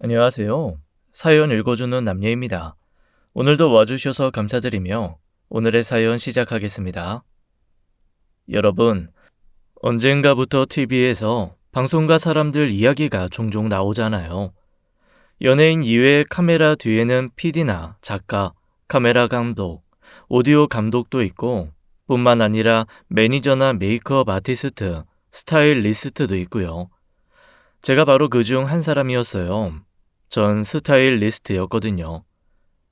안녕하세요. 사연 읽어주는 남녀입니다. 오늘도 와주셔서 감사드리며 오늘의 사연 시작하겠습니다. 여러분, 언젠가부터 TV에서 방송가 사람들 이야기가 종종 나오잖아요. 연예인 이외에 카메라 뒤에는 PD나 작가, 카메라 감독, 오디오 감독도 있고 뿐만 아니라 매니저나 메이크업 아티스트, 스타일리스트도 있고요. 제가 바로 그중 한 사람이었어요. 전 스타일리스트였거든요.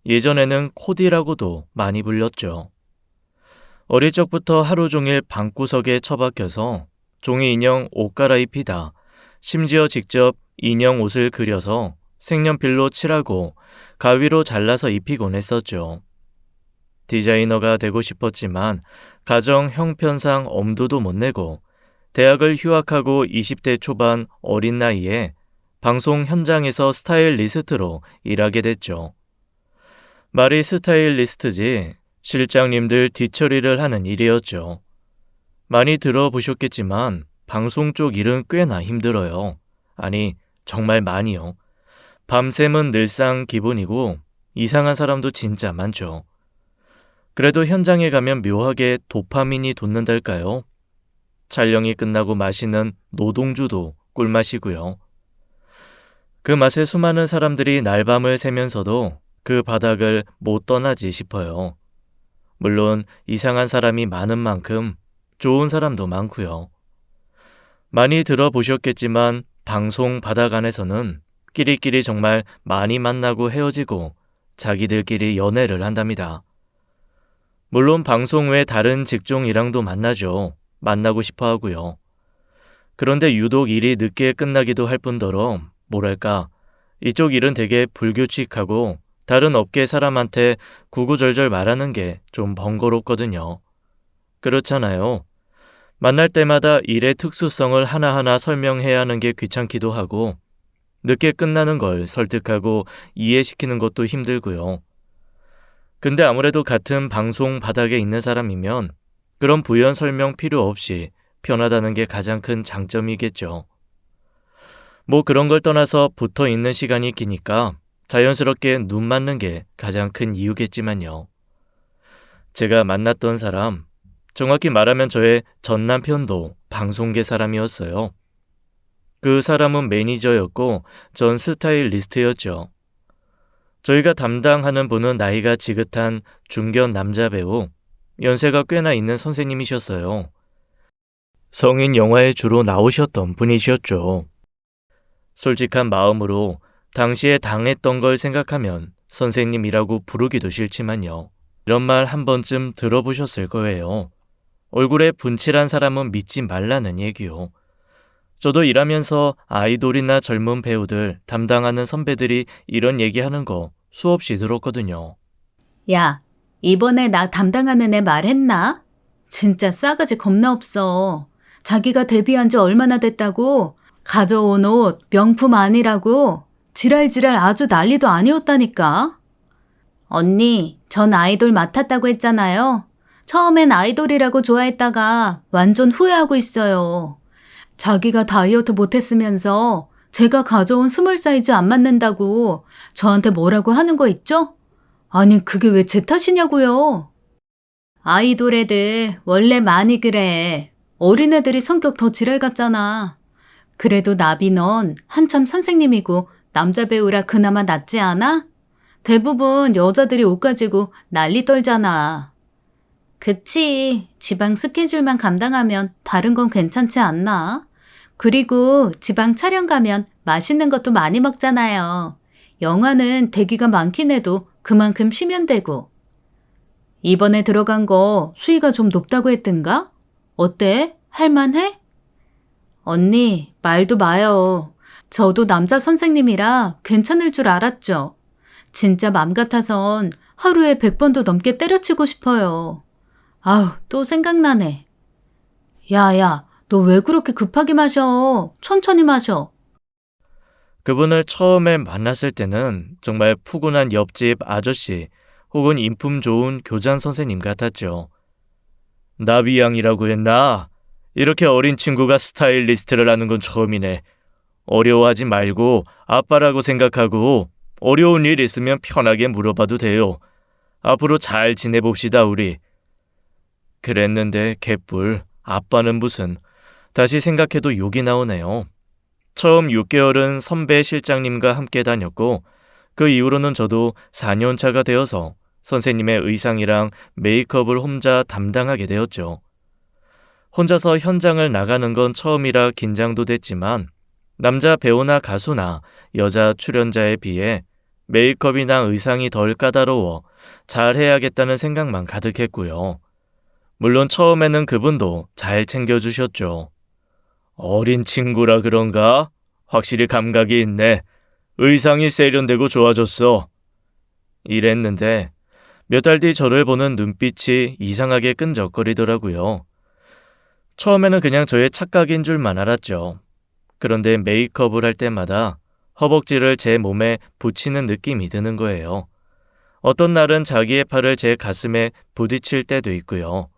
예전에는 코디라고도 많이 불렸죠. 어릴 적부터 하루 종일 방구석에 처박혀서 종이 인형 옷 갈아입히다, 심지어 직접 인형 옷을 그려서 색연필로 칠하고 가위로 잘라서 입히곤 했었죠. 디자이너가 되고 싶었지만 가정 형편상 엄두도 못 내고 대학을 휴학하고 20대 초반 어린 나이에 방송 현장에서 스타일리스트로 일하게 됐죠. 말이 스타일리스트지 실장님들 뒤처리를 하는 일이었죠. 많이 들어보셨겠지만 방송 쪽 일은 꽤나 힘들어요. 아니, 정말 많이요. 밤샘은 늘상 기본이고 이상한 사람도 진짜 많죠. 그래도 현장에 가면 묘하게 도파민이 돋는달까요? 촬영이 끝나고 마시는 노동주도 꿀맛이고요. 그 맛에 수많은 사람들이 날밤을 새면서도 그 바닥을 못 떠나지 싶어요. 물론 이상한 사람이 많은 만큼 좋은 사람도 많고요. 많이 들어보셨겠지만 방송 바닥 안에서는 끼리끼리 정말 많이 만나고 헤어지고 자기들끼리 연애를 한답니다. 물론 방송 외 다른 직종이랑도 만나죠. 만나고 싶어 하고요. 그런데 유독 일이 늦게 끝나기도 할 뿐더러 뭐랄까, 이쪽 일은 되게 불규칙하고 다른 업계 사람한테 구구절절 말하는 게 좀 번거롭거든요. 그렇잖아요. 만날 때마다 일의 특수성을 하나하나 설명해야 하는 게 귀찮기도 하고 늦게 끝나는 걸 설득하고 이해시키는 것도 힘들고요. 근데 아무래도 같은 방송 바닥에 있는 사람이면 그런 부연 설명 필요 없이 편하다는 게 가장 큰 장점이겠죠. 뭐 그런 걸 떠나서 붙어 있는 시간이 기니까 자연스럽게 눈 맞는 게 가장 큰 이유겠지만요. 제가 만났던 사람, 정확히 말하면 저의 전 남편도 방송계 사람이었어요. 그 사람은 매니저였고 전 스타일리스트였죠. 저희가 담당하는 분은 나이가 지긋한 중견 남자 배우, 연세가 꽤나 있는 선생님이셨어요. 성인 영화에 주로 나오셨던 분이셨죠. 솔직한 마음으로 당시에 당했던 걸 생각하면 선생님이라고 부르기도 싫지만요. 이런 말 한 번쯤 들어보셨을 거예요. 얼굴에 분칠한 사람은 믿지 말라는 얘기요. 저도 일하면서 아이돌이나 젊은 배우들 담당하는 선배들이 이런 얘기하는 거 수없이 들었거든요. 야, 이번에 나 담당하는 애 말했나? 진짜 싸가지 겁나 없어. 자기가 데뷔한 지 얼마나 됐다고? 가져온 옷 명품 아니라고? 지랄지랄 아주 난리도 아니었다니까. 언니, 전 아이돌 맡았다고 했잖아요. 처음엔 아이돌이라고 좋아했다가 완전 후회하고 있어요. 자기가 다이어트 못했으면서 제가 가져온 스몰 사이즈 안 맞는다고 저한테 뭐라고 하는 거 있죠? 아니, 그게 왜 제 탓이냐고요. 아이돌 애들 원래 많이 그래. 어린애들이 성격 더 지랄 같잖아. 그래도 나비 넌 한참 선생님이고 남자 배우라 그나마 낫지 않아? 대부분 여자들이 옷 가지고 난리 떨잖아. 그치. 지방 스케줄만 감당하면 다른 건 괜찮지 않나? 그리고 지방 촬영 가면 맛있는 것도 많이 먹잖아요. 영화는 대기가 많긴 해도 그만큼 쉬면 되고. 이번에 들어간 거 수위가 좀 높다고 했던가? 어때? 할만해? 언니, 말도 마요. 저도 남자 선생님이라 괜찮을 줄 알았죠. 진짜 맘 같아선 하루에 100번도 넘게 때려치고 싶어요. 아우, 또 생각나네. 야, 너 왜 그렇게 급하게 마셔? 천천히 마셔. 그분을 처음에 만났을 때는 정말 푸근한 옆집 아저씨 혹은 인품 좋은 교장 선생님 같았죠. 나비양이라고 했나? 이렇게 어린 친구가 스타일리스트를 하는 건 처음이네. 어려워하지 말고 아빠라고 생각하고 어려운 일 있으면 편하게 물어봐도 돼요. 앞으로 잘 지내봅시다, 우리. 그랬는데 개뿔, 아빠는 무슨. 다시 생각해도 욕이 나오네요. 처음 6개월은 선배 실장님과 함께 다녔고 그 이후로는 저도 4년 차가 되어서 선생님의 의상이랑 메이크업을 혼자 담당하게 되었죠. 혼자서 현장을 나가는 건 처음이라 긴장도 됐지만 남자 배우나 가수나 여자 출연자에 비해 메이크업이나 의상이 덜 까다로워 잘해야겠다는 생각만 가득했고요. 물론 처음에는 그분도 잘 챙겨주셨죠. 어린 친구라 그런가? 확실히 감각이 있네. 의상이 세련되고 좋아졌어. 이랬는데 몇 달 뒤 저를 보는 눈빛이 이상하게 끈적거리더라고요. 처음에는 그냥 저의 착각인 줄만 알았죠. 그런데 메이크업을 할 때마다 허벅지를 제 몸에 붙이는 느낌이 드는 거예요. 어떤 날은 자기의 팔을 제 가슴에 부딪힐 때도 있고요.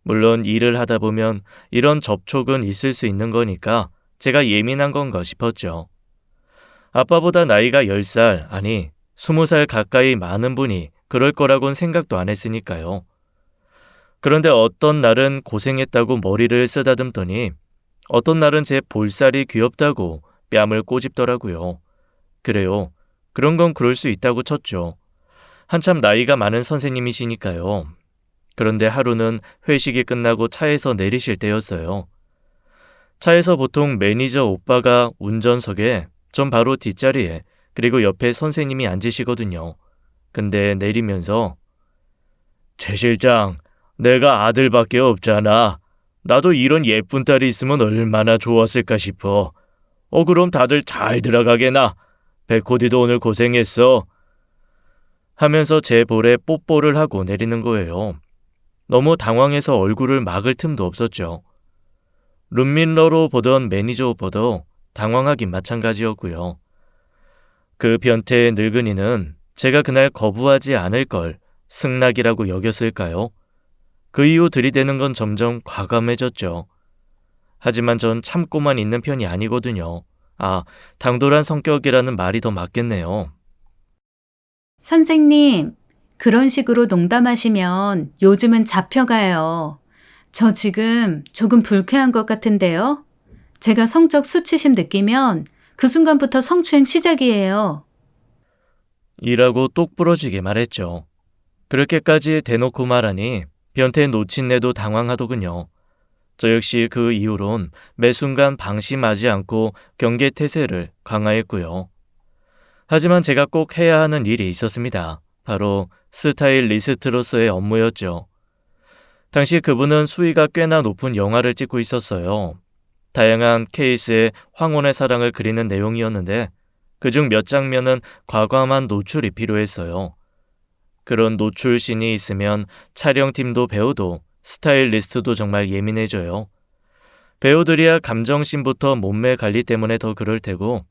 물론 일을 하다 보면 이런 접촉은 있을 수 있는 거니까 제가 예민한 건가 싶었죠. 아빠보다 나이가 10살, 아니 20살 가까이 많은 분이 그럴 거라고는 생각도 안 했으니까요. 그런데 어떤 날은 고생했다고 머리를 쓰다듬더니 어떤 날은 제 볼살이 귀엽다고 뺨을 꼬집더라고요. 그래요. 그런 건 그럴 수 있다고 쳤죠. 한참 나이가 많은 선생님이시니까요. 그런데 하루는 회식이 끝나고 차에서 내리실 때였어요. 차에서 보통 매니저 오빠가 운전석에, 전 바로 뒷자리에, 그리고 옆에 선생님이 앉으시거든요. 근데 내리면서 최 실장, 내가 아들밖에 없잖아. 나도 이런 예쁜 딸이 있으면 얼마나 좋았을까 싶어. 그럼 다들 잘 들어가게나. 백호디도 오늘 고생했어. 하면서 제 볼에 뽀뽀를 하고 내리는 거예요. 너무 당황해서 얼굴을 막을 틈도 없었죠. 룸밀러로 보던 매니저 오빠도 당황하긴 마찬가지였고요. 그 변태의 늙은이는 제가 그날 거부하지 않을 걸 승낙이라고 여겼을까요? 그 이후 들이대는 건 점점 과감해졌죠. 하지만 전 참고만 있는 편이 아니거든요. 당돌한 성격이라는 말이 더 맞겠네요. 선생님, 그런 식으로 농담하시면 요즘은 잡혀가요. 저 지금 조금 불쾌한 것 같은데요. 제가 성적 수치심 느끼면 그 순간부터 성추행 시작이에요. 이라고 똑부러지게 말했죠. 그렇게까지 대놓고 말하니 변태 놓친내도 당황하더군요. 저 역시 그 이후론 매 순간 방심하지 않고 경계태세를 강화했고요. 하지만 제가 꼭 해야 하는 일이 있었습니다. 바로 스타일리스트로서의 업무였죠. 당시 그분은 수위가 꽤나 높은 영화를 찍고 있었어요. 다양한 케이스의 황혼의 사랑을 그리는 내용이었는데 그중 몇 장면은 과감한 노출이 필요했어요. 그런 노출씬이 있으면 촬영팀도 배우도 스타일리스트도 정말 예민해져요. 배우들이야 감정씬부터 몸매 관리 때문에 더 그럴 테고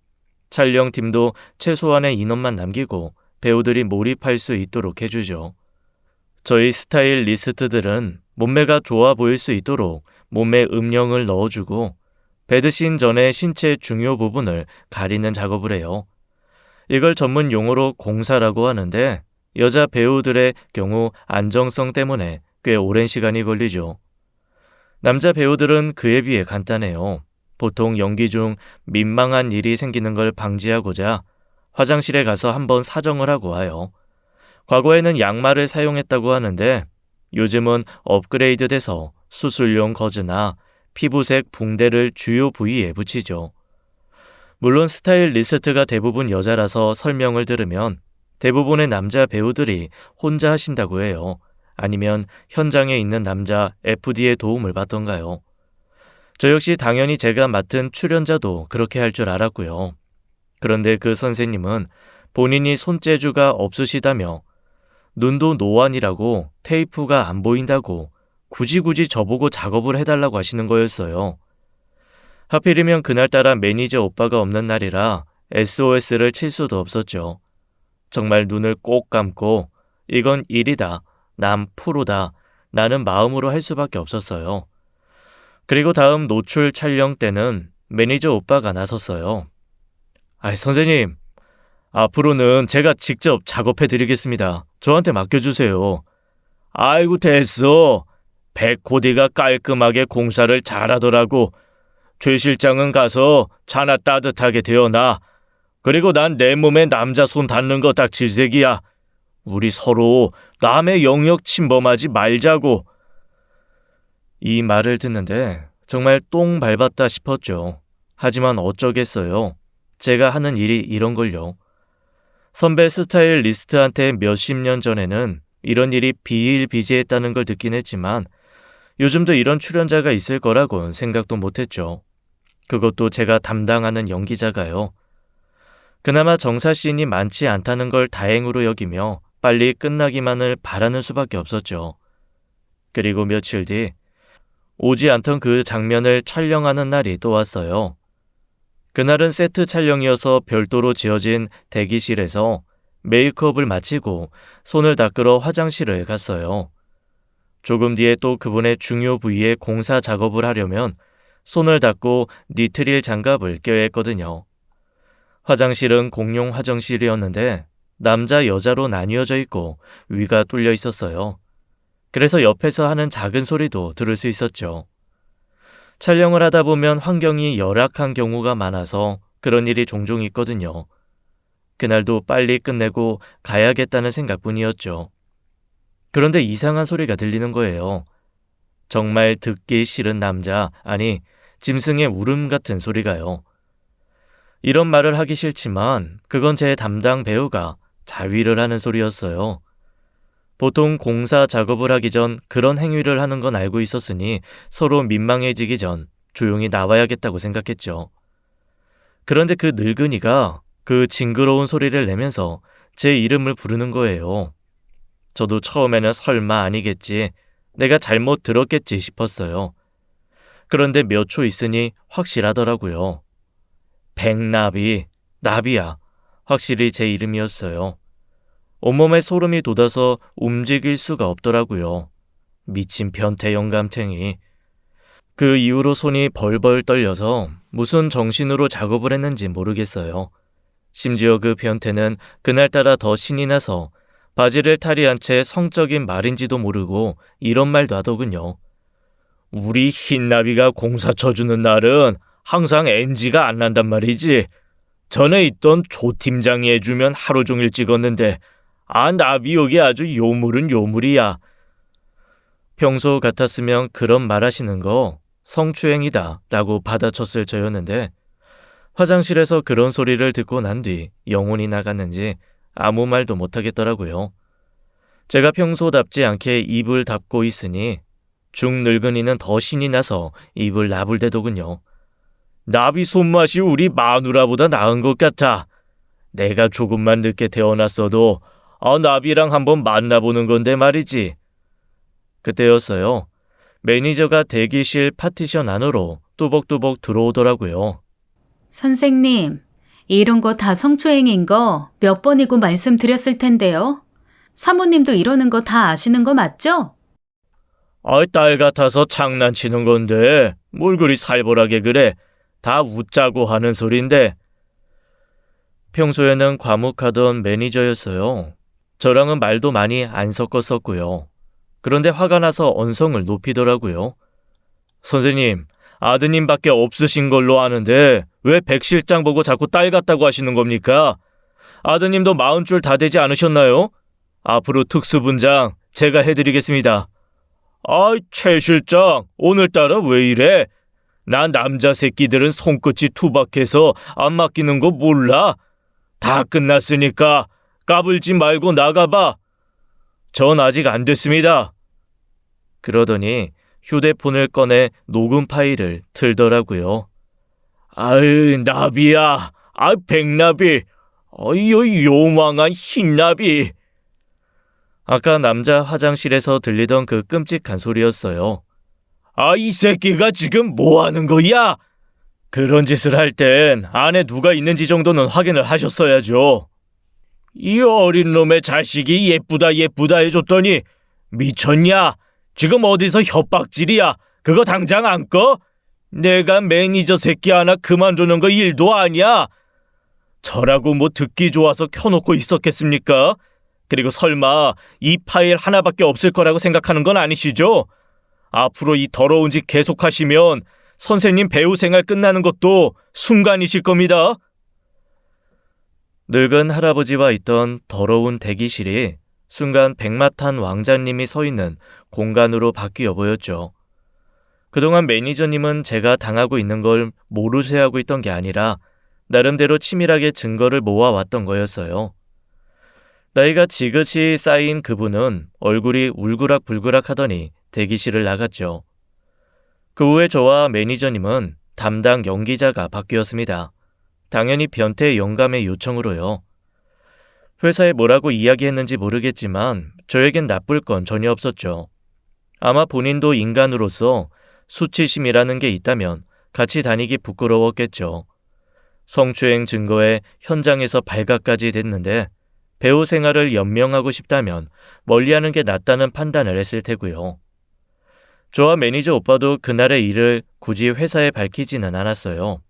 촬영팀도 최소한의 인원만 남기고 배우들이 몰입할 수 있도록 해주죠. 저희 스타일리스트들은 몸매가 좋아 보일 수 있도록 몸에 음영을 넣어주고 배드씬 전에 신체 중요 부분을 가리는 작업을 해요. 이걸 전문 용어로 공사라고 하는데 여자 배우들의 경우 안정성 때문에 꽤 오랜 시간이 걸리죠. 남자 배우들은 그에 비해 간단해요. 보통 연기 중 민망한 일이 생기는 걸 방지하고자 화장실에 가서 한번 사정을 하고 와요. 과거에는 양말을 사용했다고 하는데 요즘은 업그레이드돼서 수술용 거즈나 피부색 붕대를 주요 부위에 붙이죠. 물론 스타일리스트가 대부분 여자라서 설명을 들으면 대부분의 남자 배우들이 혼자 하신다고 해요. 아니면 현장에 있는 남자 FD의 도움을 받던가요. 저 역시 당연히 제가 맡은 출연자도 그렇게 할 줄 알았고요. 그런데 그 선생님은 본인이 손재주가 없으시다며 눈도 노안이라고 테이프가 안 보인다고 굳이 저보고 작업을 해달라고 하시는 거였어요. 하필이면 그날따라 매니저 오빠가 없는 날이라 SOS를 칠 수도 없었죠. 정말 눈을 꼭 감고 이건 일이다, 남 프로다, 나는 마음으로 할 수밖에 없었어요. 그리고 다음 노출 촬영 때는 매니저 오빠가 나섰어요. 선생님, 앞으로는 제가 직접 작업해드리겠습니다. 저한테 맡겨주세요. 아이고 됐어. 백호디가 깔끔하게 공사를 잘하더라고. 최 실장은 가서 차나 따뜻하게 데워놔. 그리고 난 내 몸에 남자 손 닿는 거 딱 질색이야. 우리 서로 남의 영역 침범하지 말자고. 이 말을 듣는데 정말 똥 밟았다 싶었죠. 하지만 어쩌겠어요. 제가 하는 일이 이런 걸요. 선배 스타일리스트한테 몇십 년 전에는 이런 일이 비일비재했다는 걸 듣긴 했지만 요즘도 이런 출연자가 있을 거라고는 생각도 못했죠. 그것도 제가 담당하는 연기자가요. 그나마 정사씬이 많지 않다는 걸 다행으로 여기며 빨리 끝나기만을 바라는 수밖에 없었죠. 그리고 며칠 뒤 오지 않던 그 장면을 촬영하는 날이 또 왔어요. 그날은 세트 촬영이어서 별도로 지어진 대기실에서 메이크업을 마치고 손을 닦으러 화장실을 갔어요. 조금 뒤에 또 그분의 중요 부위에 공사 작업을 하려면 손을 닦고 니트릴 장갑을 껴야 했거든요. 화장실은 공용 화장실이었는데 남자 여자로 나뉘어져 있고 위가 뚫려 있었어요. 그래서 옆에서 하는 작은 소리도 들을 수 있었죠. 촬영을 하다 보면 환경이 열악한 경우가 많아서 그런 일이 종종 있거든요. 그날도 빨리 끝내고 가야겠다는 생각뿐이었죠. 그런데 이상한 소리가 들리는 거예요. 정말 듣기 싫은 남자, 아니 짐승의 울음 같은 소리가요. 이런 말을 하기 싫지만 그건 제 담당 배우가 자위를 하는 소리였어요. 보통 공사 작업을 하기 전 그런 행위를 하는 건 알고 있었으니 서로 민망해지기 전 조용히 나와야겠다고 생각했죠. 그런데 그 늙은이가 그 징그러운 소리를 내면서 제 이름을 부르는 거예요. 저도 처음에는 설마 아니겠지, 내가 잘못 들었겠지 싶었어요. 그런데 몇 초 있으니 확실하더라고요. 백나비, 나비야. 확실히 제 이름이었어요. 온몸에 소름이 돋아서 움직일 수가 없더라고요. 미친 변태 영감탱이. 그 이후로 손이 벌벌 떨려서 무슨 정신으로 작업을 했는지 모르겠어요. 심지어 그 변태는 그날따라 더 신이 나서 바지를 탈의한 채 성적인 말인지도 모르고 이런 말도 하더군요. 우리 흰나비가 공사 쳐주는 날은 항상 NG가 안 난단 말이지. 전에 있던 조 팀장이 해주면 하루 종일 찍었는데 나비 여기 아주 요물은 요물이야. 평소 같았으면 그런 말 하시는 거 성추행이다 라고 받아쳤을 저였는데 화장실에서 그런 소리를 듣고 난 뒤 영혼이 나갔는지 아무 말도 못하겠더라고요. 제가 평소답지 않게 입을 닫고 있으니 중늙은이는 더 신이 나서 입을 나불대더군요. 나비 손맛이 우리 마누라보다 나은 것 같아. 내가 조금만 늦게 태어났어도 나비랑 한번 만나보는 건데 말이지. 그때였어요. 매니저가 대기실 파티션 안으로 뚜벅뚜벅 들어오더라고요. 선생님, 이런 거 다 성추행인 거 몇 번이고 말씀드렸을 텐데요. 사모님도 이러는 거 다 아시는 거 맞죠? 딸 같아서 장난치는 건데 뭘 그리 살벌하게 그래. 다 웃자고 하는 소린데. 평소에는 과묵하던 매니저였어요. 저랑은 말도 많이 안 섞었었고요. 그런데 화가 나서 언성을 높이더라고요. 선생님, 아드님밖에 없으신 걸로 아는데 왜 백 실장 보고 자꾸 딸 같다고 하시는 겁니까? 아드님도 40줄 다 되지 않으셨나요? 앞으로 특수분장 제가 해드리겠습니다. 최 실장, 오늘따라 왜 이래? 난 남자 새끼들은 손끝이 투박해서 안 맡기는 거 몰라? 다 끝났으니까 까불지 말고 나가봐. 전 아직 안 됐습니다. 그러더니 휴대폰을 꺼내 녹음 파일을 틀더라고요. 나비야. 백나비. 요망한 흰나비. 아까 남자 화장실에서 들리던 그 끔찍한 소리였어요. 이 새끼가 지금 뭐 하는 거야? 그런 짓을 할 땐 안에 누가 있는지 정도는 확인을 하셨어야죠. 이 어린 놈의 자식이 예쁘다 해줬더니 미쳤냐? 지금 어디서 협박질이야? 그거 당장 안 꺼? 내가 매니저 새끼 하나 그만두는 거 일도 아니야. 저라고 뭐 듣기 좋아서 켜놓고 있었겠습니까? 그리고 설마 이 파일 하나밖에 없을 거라고 생각하는 건 아니시죠? 앞으로 이 더러운 짓 계속하시면 선생님 배우 생활 끝나는 것도 순간이실 겁니다. 늙은 할아버지와 있던 더러운 대기실이 순간 백마탄 왕자님이 서 있는 공간으로 바뀌어 보였죠. 그동안 매니저님은 제가 당하고 있는 걸 모르쇠하고 있던 게 아니라 나름대로 치밀하게 증거를 모아왔던 거였어요. 나이가 지긋이 쌓인 그분은 얼굴이 울그락불그락 하더니 대기실을 나갔죠. 그 후에 저와 매니저님은 담당 연기자가 바뀌었습니다. 당연히 변태 영감의 요청으로요. 회사에 뭐라고 이야기했는지 모르겠지만 저에겐 나쁠 건 전혀 없었죠. 아마 본인도 인간으로서 수치심이라는 게 있다면 같이 다니기 부끄러웠겠죠. 성추행 증거에 현장에서 발각까지 됐는데 배우 생활을 연명하고 싶다면 멀리하는 게 낫다는 판단을 했을 테고요. 저와 매니저 오빠도 그날의 일을 굳이 회사에 밝히지는 않았어요.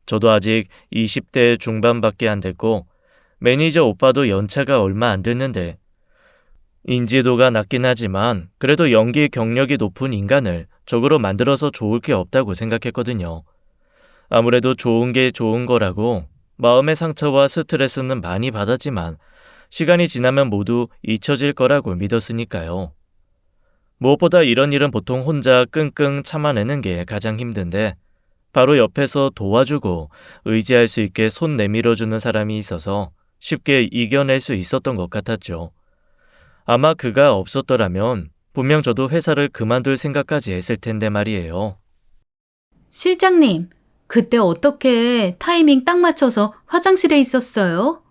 저도 아직 20대 중반밖에 안 됐고 매니저 오빠도 연차가 얼마 안 됐는데 인지도가 낮긴 하지만 그래도 연기 경력이 높은 인간을 적으로 만들어서 좋을 게 없다고 생각했거든요. 아무래도 좋은 게 좋은 거라고 마음의 상처와 스트레스는 많이 받았지만 시간이 지나면 모두 잊혀질 거라고 믿었으니까요. 무엇보다 이런 일은 보통 혼자 끙끙 참아내는 게 가장 힘든데 바로 옆에서 도와주고 의지할 수 있게 손 내밀어주는 사람이 있어서 쉽게 이겨낼 수 있었던 것 같았죠. 아마 그가 없었더라면 분명 저도 회사를 그만둘 생각까지 했을 텐데 말이에요. 실장님, 그때 어떻게 타이밍 딱 맞춰서 화장실에 있었어요?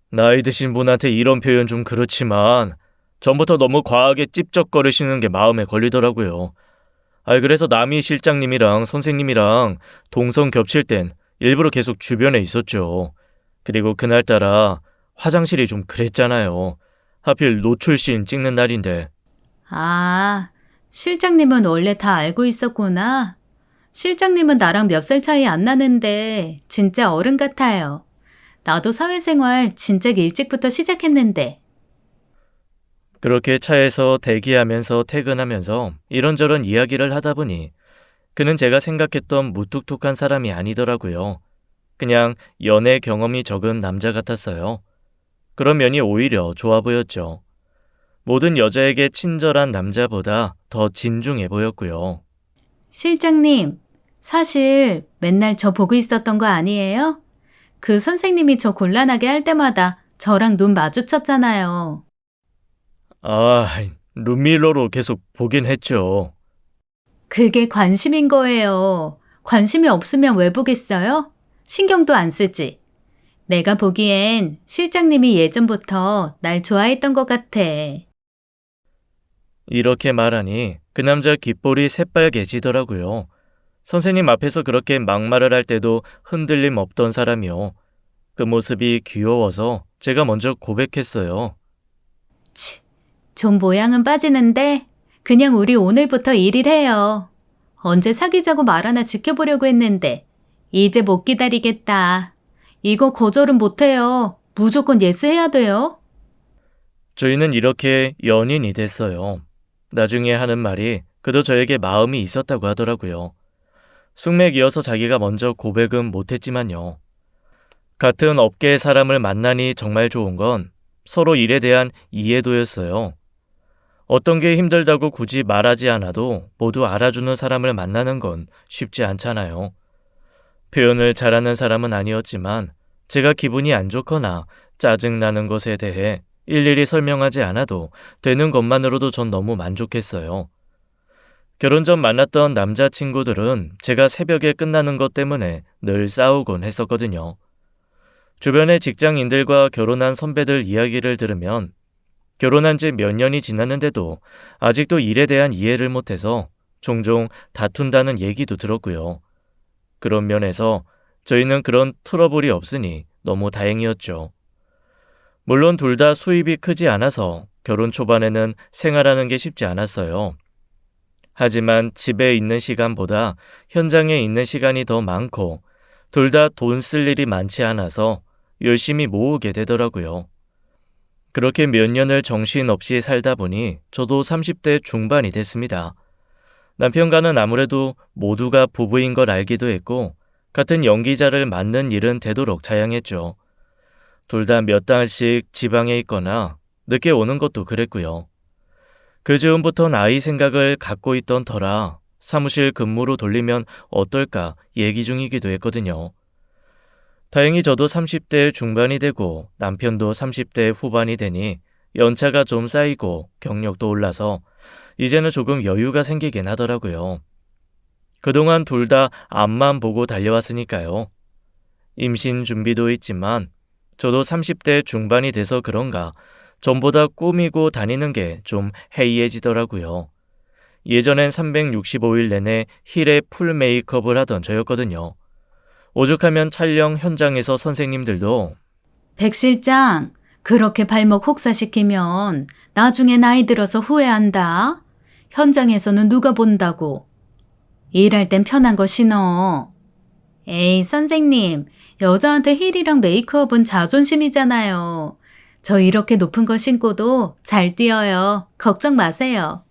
나이 드신 분한테 이런 표현 좀 그렇지만 전부터 너무 과하게 찝쩍거리시는 게 마음에 걸리더라고요. 그래서 남이 실장님이랑 선생님이랑 동선 겹칠 땐 일부러 계속 주변에 있었죠. 그리고 그날따라 화장실이 좀 그랬잖아요. 하필 노출씬 찍는 날인데. 아, 실장님은 원래 다 알고 있었구나. 실장님은 나랑 몇 살 차이 안 나는데 진짜 어른 같아요. 나도 사회생활 진짜 일찍부터 시작했는데. 그렇게 차에서 대기하면서 퇴근하면서 이런저런 이야기를 하다 보니 그는 제가 생각했던 무뚝뚝한 사람이 아니더라고요. 그냥 연애 경험이 적은 남자 같았어요. 그런 면이 오히려 좋아 보였죠. 모든 여자에게 친절한 남자보다 더 진중해 보였고요. 실장님, 사실 맨날 저 보고 있었던 거 아니에요? 그 선생님이 저 곤란하게 할 때마다 저랑 눈 마주쳤잖아요. 룸밀러로 계속 보긴 했죠. 그게 관심인 거예요. 관심이 없으면 왜 보겠어요? 신경도 안 쓰지. 내가 보기엔 실장님이 예전부터 날 좋아했던 것 같아. 이렇게 말하니 그 남자 귓볼이 새빨개지더라고요. 선생님 앞에서 그렇게 막말을 할 때도 흔들림 없던 사람이요. 그 모습이 귀여워서 제가 먼저 고백했어요. 치, 좀 모양은 빠지는데 그냥 우리 오늘부터 1일 해요. 언제 사귀자고 말 하나 지켜보려고 했는데 이제 못 기다리겠다. 이거 거절은 못해요. 무조건 예스해야 돼요. 저희는 이렇게 연인이 됐어요. 나중에 하는 말이 그도 저에게 마음이 있었다고 하더라고요. 숙맥이어서 자기가 먼저 고백은 못했지만요. 같은 업계의 사람을 만나니 정말 좋은 건 서로 일에 대한 이해도였어요. 어떤 게 힘들다고 굳이 말하지 않아도 모두 알아주는 사람을 만나는 건 쉽지 않잖아요. 표현을 잘하는 사람은 아니었지만 제가 기분이 안 좋거나 짜증나는 것에 대해 일일이 설명하지 않아도 되는 것만으로도 전 너무 만족했어요. 결혼 전 만났던 남자친구들은 제가 새벽에 끝나는 것 때문에 늘 싸우곤 했었거든요. 주변의 직장인들과 결혼한 선배들 이야기를 들으면 결혼한 지 몇 년이 지났는데도 아직도 일에 대한 이해를 못해서 종종 다툰다는 얘기도 들었고요. 그런 면에서 저희는 그런 트러블이 없으니 너무 다행이었죠. 물론 둘 다 수입이 크지 않아서 결혼 초반에는 생활하는 게 쉽지 않았어요. 하지만 집에 있는 시간보다 현장에 있는 시간이 더 많고 둘 다 돈 쓸 일이 많지 않아서 열심히 모으게 되더라고요. 그렇게 몇 년을 정신없이 살다 보니 저도 30대 중반이 됐습니다. 남편과는 아무래도 모두가 부부인 걸 알기도 했고 같은 연기자를 맡는 일은 되도록 자양했죠. 둘 다 몇 달씩 지방에 있거나 늦게 오는 것도 그랬고요. 그 즈음부턴 아이 생각을 갖고 있던 터라 사무실 근무로 돌리면 어떨까 얘기 중이기도 했거든요. 다행히 저도 30대 중반이 되고 남편도 30대 후반이 되니 연차가 좀 쌓이고 경력도 올라서 이제는 조금 여유가 생기긴 하더라고요. 그동안 둘 다 앞만 보고 달려왔으니까요. 임신 준비도 있지만 저도 30대 중반이 돼서 그런가 전보다 꾸미고 다니는 게 좀 해이해지더라고요. 예전엔 365일 내내 힐에 풀 메이크업을 하던 저였거든요. 오죽하면 촬영 현장에서 선생님들도 백 실장, 그렇게 발목 혹사시키면 나중에 나이 들어서 후회한다. 현장에서는 누가 본다고. 일할 땐 편한 거 신어. 에이, 선생님, 여자한테 힐이랑 메이크업은 자존심이잖아요. 저 이렇게 높은 거 신고도 잘 뛰어요. 걱정 마세요.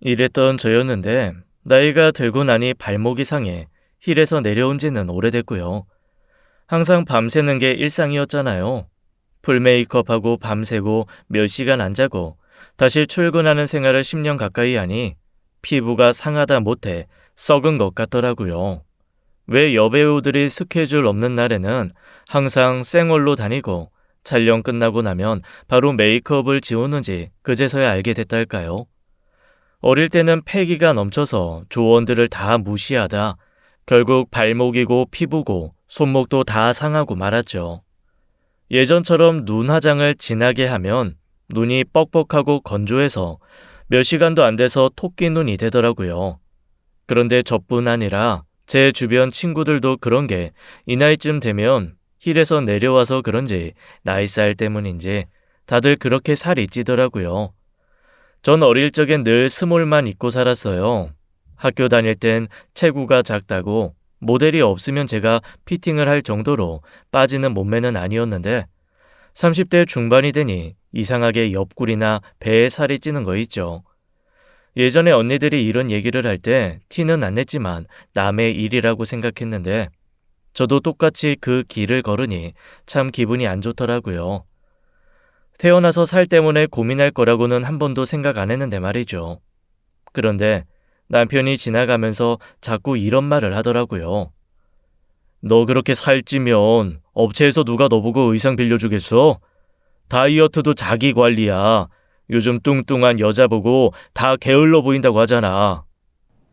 이랬던 저였는데 나이가 들고 나니 발목이 상해 힐에서 내려온 지는 오래됐고요. 항상 밤새는 게 일상이었잖아요. 풀 메이크업하고 밤새고 몇 시간 안 자고 다시 출근하는 생활을 10년 가까이 하니 피부가 상하다 못해 썩은 것 같더라고요. 왜 여배우들이 스케줄 없는 날에는 항상 생얼로 다니고 촬영 끝나고 나면 바로 메이크업을 지우는지 그제서야 알게 됐달까요? 어릴 때는 패기가 넘쳐서 조언들을 다 무시하다 결국 발목이고 피부고 손목도 다 상하고 말았죠. 예전처럼 눈 화장을 진하게 하면 눈이 뻑뻑하고 건조해서 몇 시간도 안 돼서 토끼 눈이 되더라고요. 그런데 저뿐 아니라 제 주변 친구들도 그런 게 이 나이쯤 되면 힐에서 내려와서 그런지 나이살 때문인지 다들 그렇게 살이 찌더라고요. 전 어릴 적엔 늘 스몰만 입고 살았어요. 학교 다닐 땐 체구가 작다고 모델이 없으면 제가 피팅을 할 정도로 빠지는 몸매는 아니었는데 30대 중반이 되니 이상하게 옆구리나 배에 살이 찌는 거 있죠. 예전에 언니들이 이런 얘기를 할 때 티는 안 냈지만 남의 일이라고 생각했는데 저도 똑같이 그 길을 걸으니 참 기분이 안 좋더라고요. 태어나서 살 때문에 고민할 거라고는 한 번도 생각 안 했는데 말이죠. 그런데 남편이 지나가면서 자꾸 이런 말을 하더라고요. 너 그렇게 살찌면 업체에서 누가 너보고 의상 빌려주겠어? 다이어트도 자기 관리야. 요즘 뚱뚱한 여자 보고 다 게을러 보인다고 하잖아.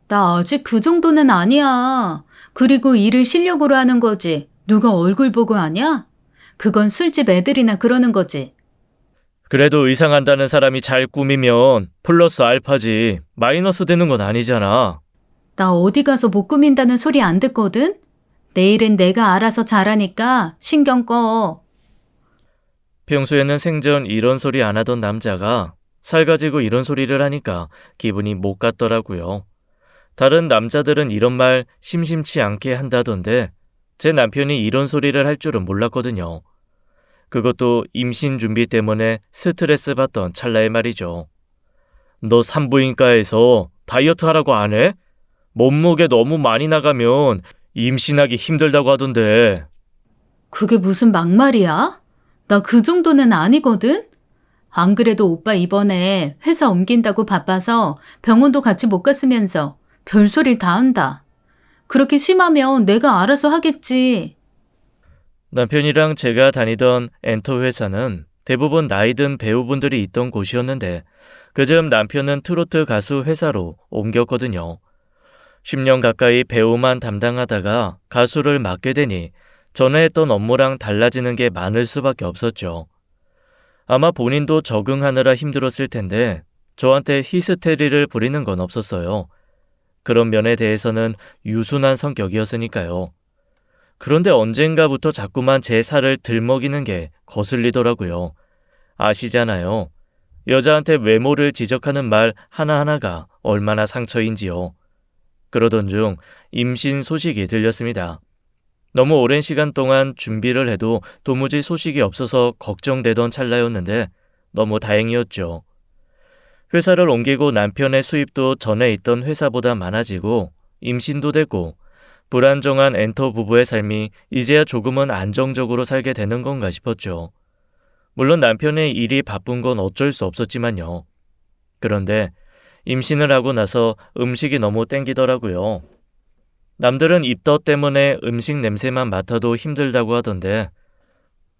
나 아직 그 정도는 아니야. 그리고 일을 실력으로 하는 거지. 누가 얼굴 보고 하냐? 그건 술집 애들이나 그러는 거지. 그래도 의상 한다는 사람이 잘 꾸미면 플러스 알파지 마이너스 되는 건 아니잖아. 나 어디 가서 못 꾸민다는 소리 안 듣거든? 내일은 내가 알아서 잘하니까 신경 꺼. 평소에는 생전 이런 소리 안 하던 남자가 살 가지고 이런 소리를 하니까 기분이 못 갔더라고요. 다른 남자들은 이런 말 심심치 않게 한다던데 제 남편이 이런 소리를 할 줄은 몰랐거든요. 그것도 임신 준비 때문에 스트레스 받던 찰나의 말이죠. 너 산부인과에서 다이어트 하라고 안 해? 몸무게 너무 많이 나가면 임신하기 힘들다고 하던데. 그게 무슨 막말이야? 나 그 정도는 아니거든? 안 그래도 오빠 이번에 회사 옮긴다고 바빠서 병원도 같이 못 갔으면서 별소리를 다 한다. 그렇게 심하면 내가 알아서 하겠지. 남편이랑 제가 다니던 엔터 회사는 대부분 나이 든 배우분들이 있던 곳이었는데 그즈음 남편은 트로트 가수 회사로 옮겼거든요. 10년 가까이 배우만 담당하다가 가수를 맡게 되니 전에 했던 업무랑 달라지는 게 많을 수밖에 없었죠. 아마 본인도 적응하느라 힘들었을 텐데 저한테 히스테리를 부리는 건 없었어요. 그런 면에 대해서는 유순한 성격이었으니까요. 그런데 언젠가부터 자꾸만 제 살을 들먹이는 게 거슬리더라고요. 아시잖아요. 여자한테 외모를 지적하는 말 하나하나가 얼마나 상처인지요. 그러던 중 임신 소식이 들렸습니다. 너무 오랜 시간 동안 준비를 해도 도무지 소식이 없어서 걱정되던 찰나였는데 너무 다행이었죠. 회사를 옮기고 남편의 수입도 전에 있던 회사보다 많아지고 임신도 되고 불안정한 엔터 부부의 삶이 이제야 조금은 안정적으로 살게 되는 건가 싶었죠. 물론 남편의 일이 바쁜 건 어쩔 수 없었지만요. 그런데 임신을 하고 나서 음식이 너무 땡기더라고요. 남들은 입덧 때문에 음식 냄새만 맡아도 힘들다고 하던데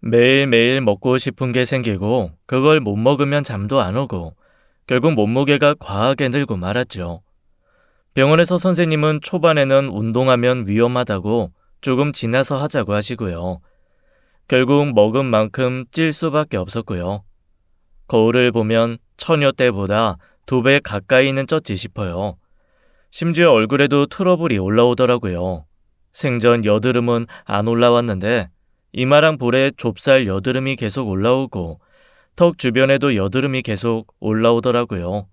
매일매일 먹고 싶은 게 생기고 그걸 못 먹으면 잠도 안 오고 결국 몸무게가 과하게 늘고 말았죠. 병원에서 선생님은 초반에는 운동하면 위험하다고 조금 지나서 하자고 하시고요. 결국 먹은 만큼 찔 수밖에 없었고요. 거울을 보면 처녀 때보다 2배 가까이는 쪘지 싶어요. 심지어 얼굴에도 트러블이 올라오더라고요. 생전 여드름은 안 올라왔는데 이마랑 볼에 좁쌀 여드름이 계속 올라오고 턱 주변에도 여드름이 계속 올라오더라고요.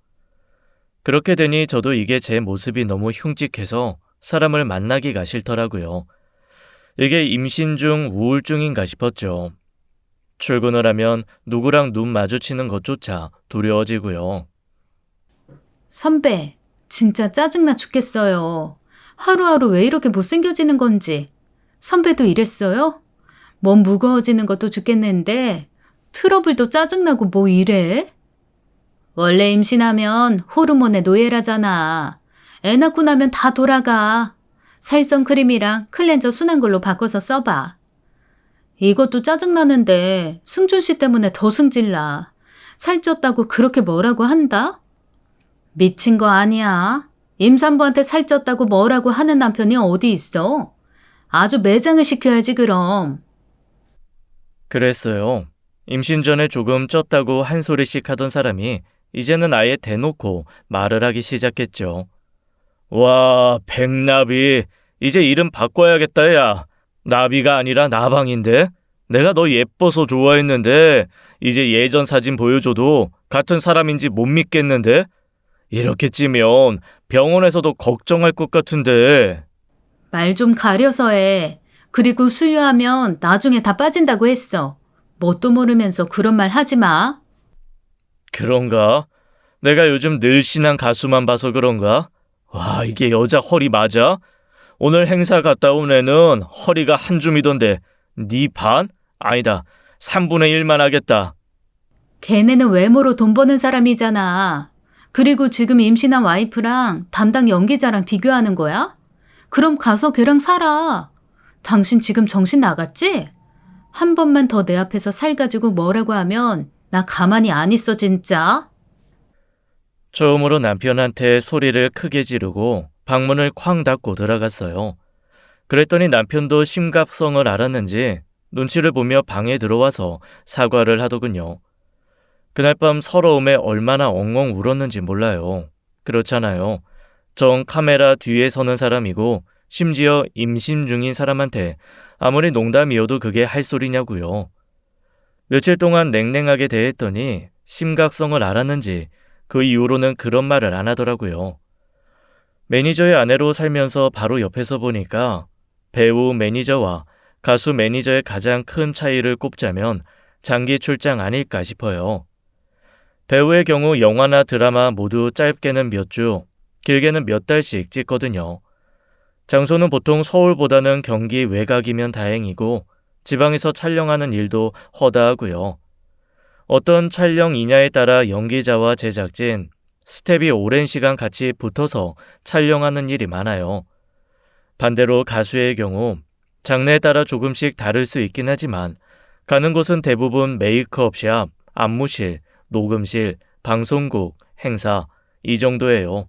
그렇게 되니 저도 이게 제 모습이 너무 흉측해서 사람을 만나기가 싫더라고요. 이게 임신 중 우울증인가 싶었죠. 출근을 하면 누구랑 눈 마주치는 것조차 두려워지고요. 선배, 진짜 짜증나 죽겠어요. 하루하루 왜 이렇게 못생겨지는 건지. 선배도 이랬어요? 몸 무거워지는 것도 죽겠는데 트러블도 짜증나고 뭐 이래? 원래 임신하면 호르몬의 노예라잖아. 애 낳고 나면 다 돌아가. 살성 크림이랑 클렌저 순한 걸로 바꿔서 써봐. 이것도 짜증나는데 승준 씨 때문에 더 승질나. 살쪘다고 그렇게 뭐라고 한다? 미친 거 아니야. 임산부한테 살쪘다고 뭐라고 하는 남편이 어디 있어? 아주 매장을 시켜야지 그럼. 그랬어요. 임신 전에 조금 쪘다고 한 소리씩 하던 사람이 이제는 아예 대놓고 말을 하기 시작했죠. 와, 백나비. 이제 이름 바꿔야겠다, 야. 나비가 아니라 나방인데? 내가 너 예뻐서 좋아했는데 이제 예전 사진 보여줘도 같은 사람인지 못 믿겠는데? 이렇게 찌면 병원에서도 걱정할 것 같은데. 말 좀 가려서 해. 그리고 수유하면 나중에 다 빠진다고 했어. 뭣도 모르면서 그런 말 하지 마. 그런가? 내가 요즘 늘씬한 가수만 봐서 그런가? 와, 이게 여자 허리 맞아? 오늘 행사 갔다 온 애는 허리가 한 줌이던데 네 반? 아니다, 3분의 1만 하겠다. 걔네는 외모로 돈 버는 사람이잖아. 그리고 지금 임신한 와이프랑 담당 연기자랑 비교하는 거야? 그럼 가서 걔랑 살아. 당신 지금 정신 나갔지? 한 번만 더 내 앞에서 살 가지고 뭐라고 하면 나 가만히 안 있어 진짜. 처음으로 남편한테 소리를 크게 지르고 방문을 쾅 닫고 들어갔어요. 그랬더니 남편도 심각성을 알았는지 눈치를 보며 방에 들어와서 사과를 하더군요. 그날 밤 서러움에 얼마나 엉엉 울었는지 몰라요. 그렇잖아요. 정 카메라 뒤에 서는 사람이고 심지어 임신 중인 사람한테 아무리 농담이어도 그게 할 소리냐고요. 며칠 동안 냉랭하게 대했더니 심각성을 알았는지 그 이후로는 그런 말을 안 하더라고요. 매니저의 아내로 살면서 바로 옆에서 보니까 배우 매니저와 가수 매니저의 가장 큰 차이를 꼽자면 장기 출장 아닐까 싶어요. 배우의 경우 영화나 드라마 모두 짧게는 몇 주, 길게는 몇 달씩 찍거든요. 장소는 보통 서울보다는 경기 외곽이면 다행이고 지방에서 촬영하는 일도 허다하고요. 어떤 촬영이냐에 따라 연기자와 제작진, 스텝이 오랜 시간 같이 붙어서 촬영하는 일이 많아요. 반대로 가수의 경우 장르에 따라 조금씩 다를 수 있긴 하지만 가는 곳은 대부분 메이크업샵, 안무실, 녹음실, 방송국, 행사 이 정도예요.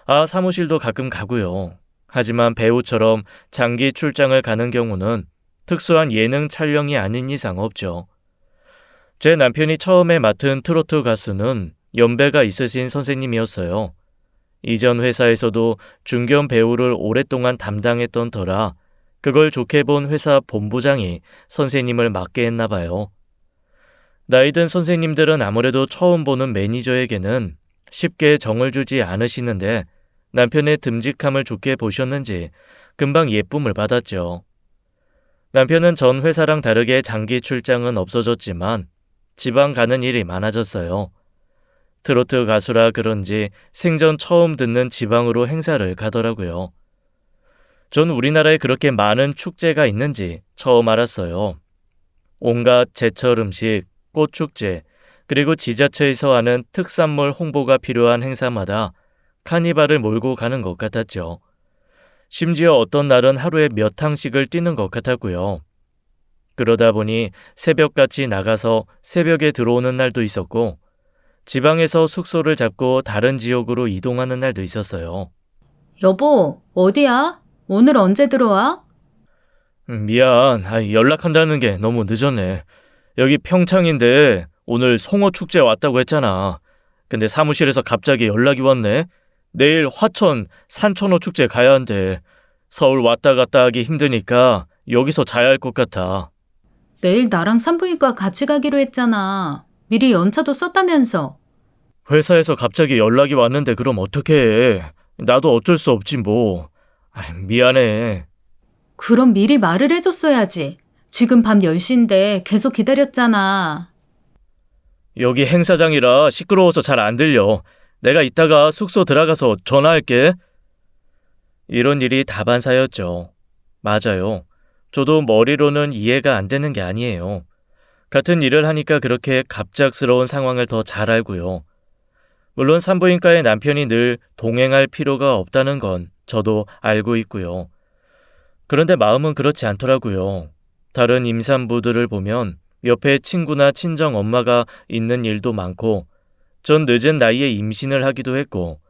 아, 사무실도 가끔 가고요. 하지만 배우처럼 장기 출장을 가는 경우는 특수한 예능 촬영이 아닌 이상 없죠. 제 남편이 처음에 맡은 트로트 가수는 연배가 있으신 선생님이었어요. 이전 회사에서도 중견 배우를 오랫동안 담당했던 터라 그걸 좋게 본 회사 본부장이 선생님을 맡게 했나 봐요. 나이든 선생님들은 아무래도 처음 보는 매니저에게는 쉽게 정을 주지 않으시는데 남편의 듬직함을 좋게 보셨는지 금방 예쁨을 받았죠. 남편은 전 회사랑 다르게 장기 출장은 없어졌지만 지방 가는 일이 많아졌어요. 트로트 가수라 그런지 생전 처음 듣는 지방으로 행사를 가더라고요. 전 우리나라에 그렇게 많은 축제가 있는지 처음 알았어요. 온갖 제철 음식, 꽃축제, 그리고 지자체에서 하는 특산물 홍보가 필요한 행사마다 카니발을 몰고 가는 것 같았죠. 심지어 어떤 날은 하루에 몇 항씩을 뛰는 것 같았고요. 그러다 보니 새벽같이 나가서 새벽에 들어오는 날도 있었고 지방에서 숙소를 잡고 다른 지역으로 이동하는 날도 있었어요. 여보, 어디야? 오늘 언제 들어와? 미안, 연락한다는 게 너무 늦었네. 여기 평창인데 오늘 송어 축제 왔다고 했잖아. 근데 사무실에서 갑자기 연락이 왔네. 내일 화천 산천어 축제 가야 한대. 서울 왔다 갔다 하기 힘드니까 여기서 자야 할 것 같아. 내일 나랑 산부인과 같이 가기로 했잖아. 미리 연차도 썼다면서. 회사에서 갑자기 연락이 왔는데 그럼 어떡해. 나도 어쩔 수 없지 뭐. 미안해. 그럼 미리 말을 해줬어야지. 지금 밤 10시인데 계속 기다렸잖아. 여기 행사장이라 시끄러워서 잘 안 들려. 내가 이따가 숙소 들어가서 전화할게. 이런 일이 다반사였죠. 맞아요. 저도 머리로는 이해가 안 되는 게 아니에요. 같은 일을 하니까 그렇게 갑작스러운 상황을 더 잘 알고요. 물론 산부인과의 남편이 늘 동행할 필요가 없다는 건 저도 알고 있고요. 그런데 마음은 그렇지 않더라고요. 다른 임산부들을 보면 옆에 친구나 친정 엄마가 있는 일도 많고 전 늦은 나이에 임신을 하기도 했고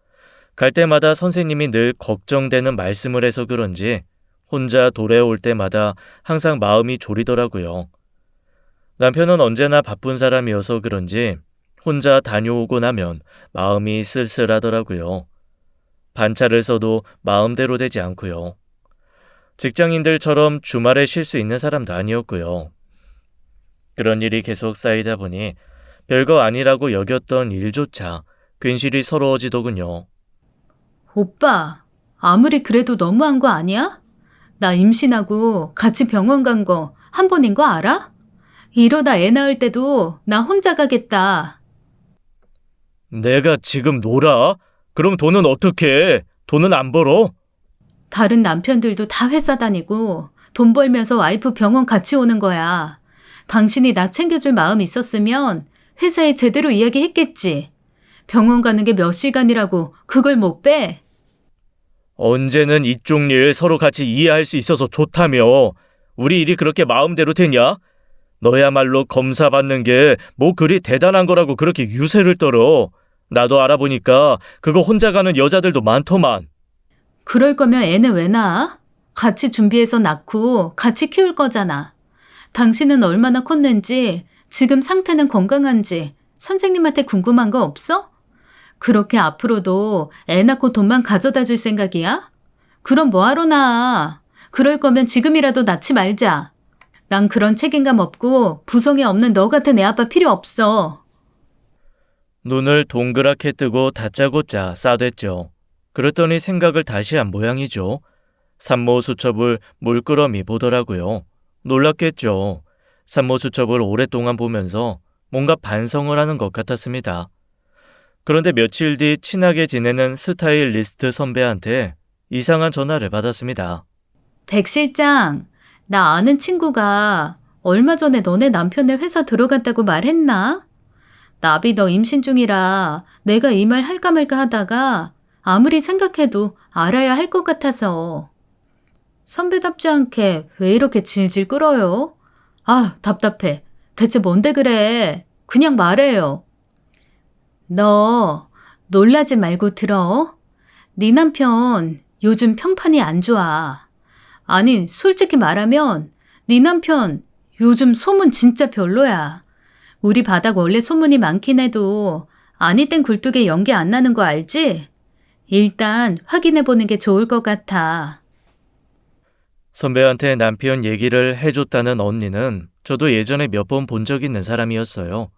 갈 때마다 선생님이 늘 걱정되는 말씀을 해서 그런지 혼자 돌아올 때마다 항상 마음이 졸이더라고요. 남편은 언제나 바쁜 사람이어서 그런지 혼자 다녀오고 나면 마음이 쓸쓸하더라고요. 반차를 써도 마음대로 되지 않고요. 직장인들처럼 주말에 쉴 수 있는 사람도 아니었고요. 그런 일이 계속 쌓이다 보니 별거 아니라고 여겼던 일조차 괜시리 서러워지더군요. 오빠, 아무리 그래도 너무한 거 아니야? 나 임신하고 같이 병원 간 거 한 번인 거 알아? 이러다 애 낳을 때도 나 혼자 가겠다. 내가 지금 놀아? 그럼 돈은 어떻게? 돈은 안 벌어? 다른 남편들도 다 회사 다니고 돈 벌면서 와이프 병원 같이 오는 거야. 당신이 나 챙겨줄 마음 있었으면 회사에 제대로 이야기했겠지. 병원 가는 게 몇 시간이라고 그걸 못 빼? 언제는 이쪽 일 서로 같이 이해할 수 있어서 좋다며. 우리 일이 그렇게 마음대로 되냐? 너야말로 검사 받는 게 뭐 그리 대단한 거라고 그렇게 유세를 떨어. 나도 알아보니까 그거 혼자 가는 여자들도 많더만. 그럴 거면 애는 왜 낳아? 같이 준비해서 낳고 같이 키울 거잖아. 당신은 얼마나 컸는지, 지금 상태는 건강한지 선생님한테 궁금한 거 없어? 그렇게 앞으로도 애 낳고 돈만 가져다 줄 생각이야? 그럼 뭐하러 낳아? 그럴 거면 지금이라도 낳지 말자. 난 그런 책임감 없고 부성애 없는 너 같은 애 아빠 필요 없어. 눈을 동그랗게 뜨고 다짜고짜 싸댔죠. 그랬더니 생각을 다시 한 모양이죠. 산모수첩을 물끄러미 보더라고요. 놀랐겠죠. 산모수첩을 오랫동안 보면서 뭔가 반성을 하는 것 같았습니다. 그런데 며칠 뒤 친하게 지내는 스타일리스트 선배한테 이상한 전화를 받았습니다. 백 실장, 나 아는 친구가 얼마 전에 너네 남편네 회사 들어갔다고 말했나? 나비 너 임신 중이라 내가 이 말 할까 말까 하다가 아무리 생각해도 알아야 할 것 같아서. 선배답지 않게 왜 이렇게 질질 끌어요? 아, 답답해. 대체 뭔데 그래? 그냥 말해요. 너 놀라지 말고 들어. 네 남편 요즘 평판이 안 좋아. 아니, 솔직히 말하면 네 남편 요즘 소문 진짜 별로야. 우리 바닥 원래 소문이 많긴 해도 아니 땐 굴뚝에 연기 안 나는 거 알지? 일단 확인해 보는 게 좋을 것 같아. 선배한테 남편 얘기를 해줬다는 언니는 저도 예전에 몇 번 본 적 있는 사람이었어요.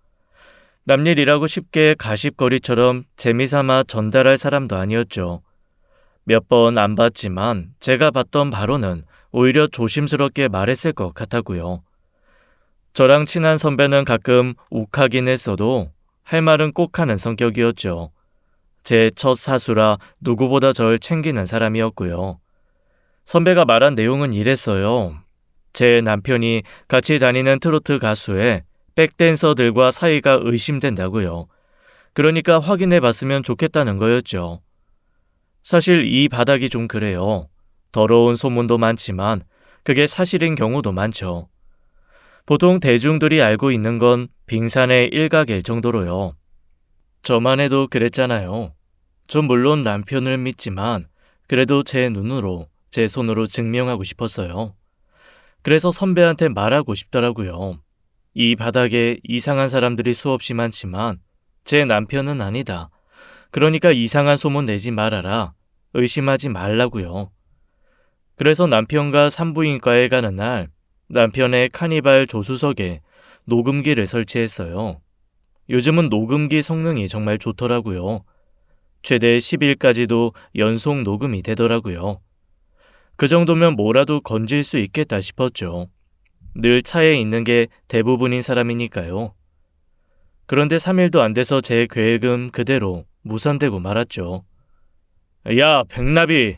남일이라고 쉽게 가십거리처럼 재미삼아 전달할 사람도 아니었죠. 몇 번 안 봤지만 제가 봤던 바로는 오히려 조심스럽게 말했을 것 같았고요. 저랑 친한 선배는 가끔 욱하긴 했어도 할 말은 꼭 하는 성격이었죠. 제 첫 사수라 누구보다 절 챙기는 사람이었고요. 선배가 말한 내용은 이랬어요. 제 남편이 같이 다니는 트로트 가수의 백댄서들과 사이가 의심된다고요. 그러니까 확인해 봤으면 좋겠다는 거였죠. 사실 이 바닥이 좀 그래요. 더러운 소문도 많지만 그게 사실인 경우도 많죠. 보통 대중들이 알고 있는 건 빙산의 일각일 정도로요. 저만 해도 그랬잖아요. 전 물론 남편을 믿지만 그래도 제 눈으로, 제 손으로 증명하고 싶었어요. 그래서 선배한테 말하고 싶더라고요. 이 바닥에 이상한 사람들이 수없이 많지만 제 남편은 아니다. 그러니까 이상한 소문 내지 말아라. 의심하지 말라고요. 그래서 남편과 산부인과에 가는 날 남편의 카니발 조수석에 녹음기를 설치했어요. 요즘은 녹음기 성능이 정말 좋더라고요. 최대 10일까지도 연속 녹음이 되더라고요. 그 정도면 뭐라도 건질 수 있겠다 싶었죠. 늘 차에 있는 게 대부분인 사람이니까요. 그런데 3일도 안 돼서 제 계획은 그대로 무산되고 말았죠. 야, 백나비,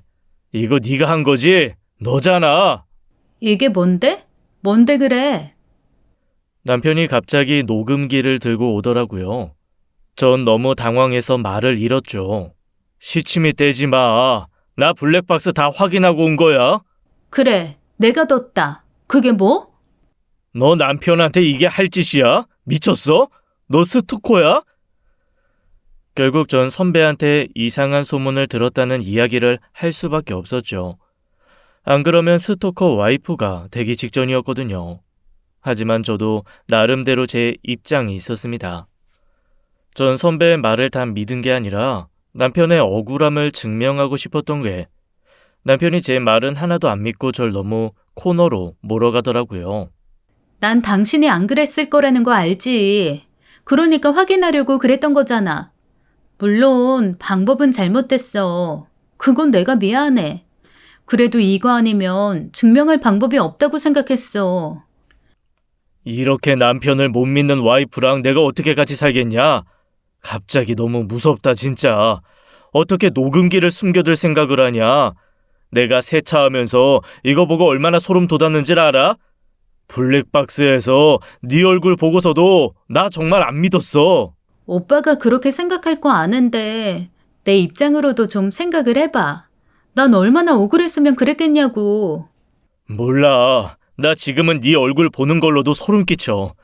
이거 네가 한 거지? 너잖아. 이게 뭔데? 뭔데 그래? 남편이 갑자기 녹음기를 들고 오더라고요. 전 너무 당황해서 말을 잃었죠. 시침이 떼지 마. 나 블랙박스 다 확인하고 온 거야. 그래, 내가 뒀다. 그게 뭐? 너 남편한테 이게 할 짓이야? 미쳤어? 너 스토커야? 결국 전 선배한테 이상한 소문을 들었다는 이야기를 할 수밖에 없었죠. 안 그러면 스토커 와이프가 되기 직전이었거든요. 하지만 저도 나름대로 제 입장이 있었습니다. 전 선배의 말을 다 믿은 게 아니라 남편의 억울함을 증명하고 싶었던 게 남편이 제 말은 하나도 안 믿고 절 너무 코너로 몰아가더라고요. 난 당신이 안 그랬을 거라는 거 알지. 그러니까 확인하려고 그랬던 거잖아. 물론 방법은 잘못됐어. 그건 내가 미안해. 그래도 이거 아니면 증명할 방법이 없다고 생각했어. 이렇게 남편을 못 믿는 와이프랑 내가 어떻게 같이 살겠냐? 갑자기 너무 무섭다 진짜. 어떻게 녹음기를 숨겨둘 생각을 하냐? 내가 세차하면서 이거 보고 얼마나 소름 돋았는지를 알아? 블랙박스에서 네 얼굴 보고서도 나 정말 안 믿었어. 오빠가 그렇게 생각할 거 아는데 내 입장으로도 좀 생각을 해봐. 난 얼마나 억울했으면 그랬겠냐고. 몰라. 나 지금은 네 얼굴 보는 걸로도 소름 끼쳐.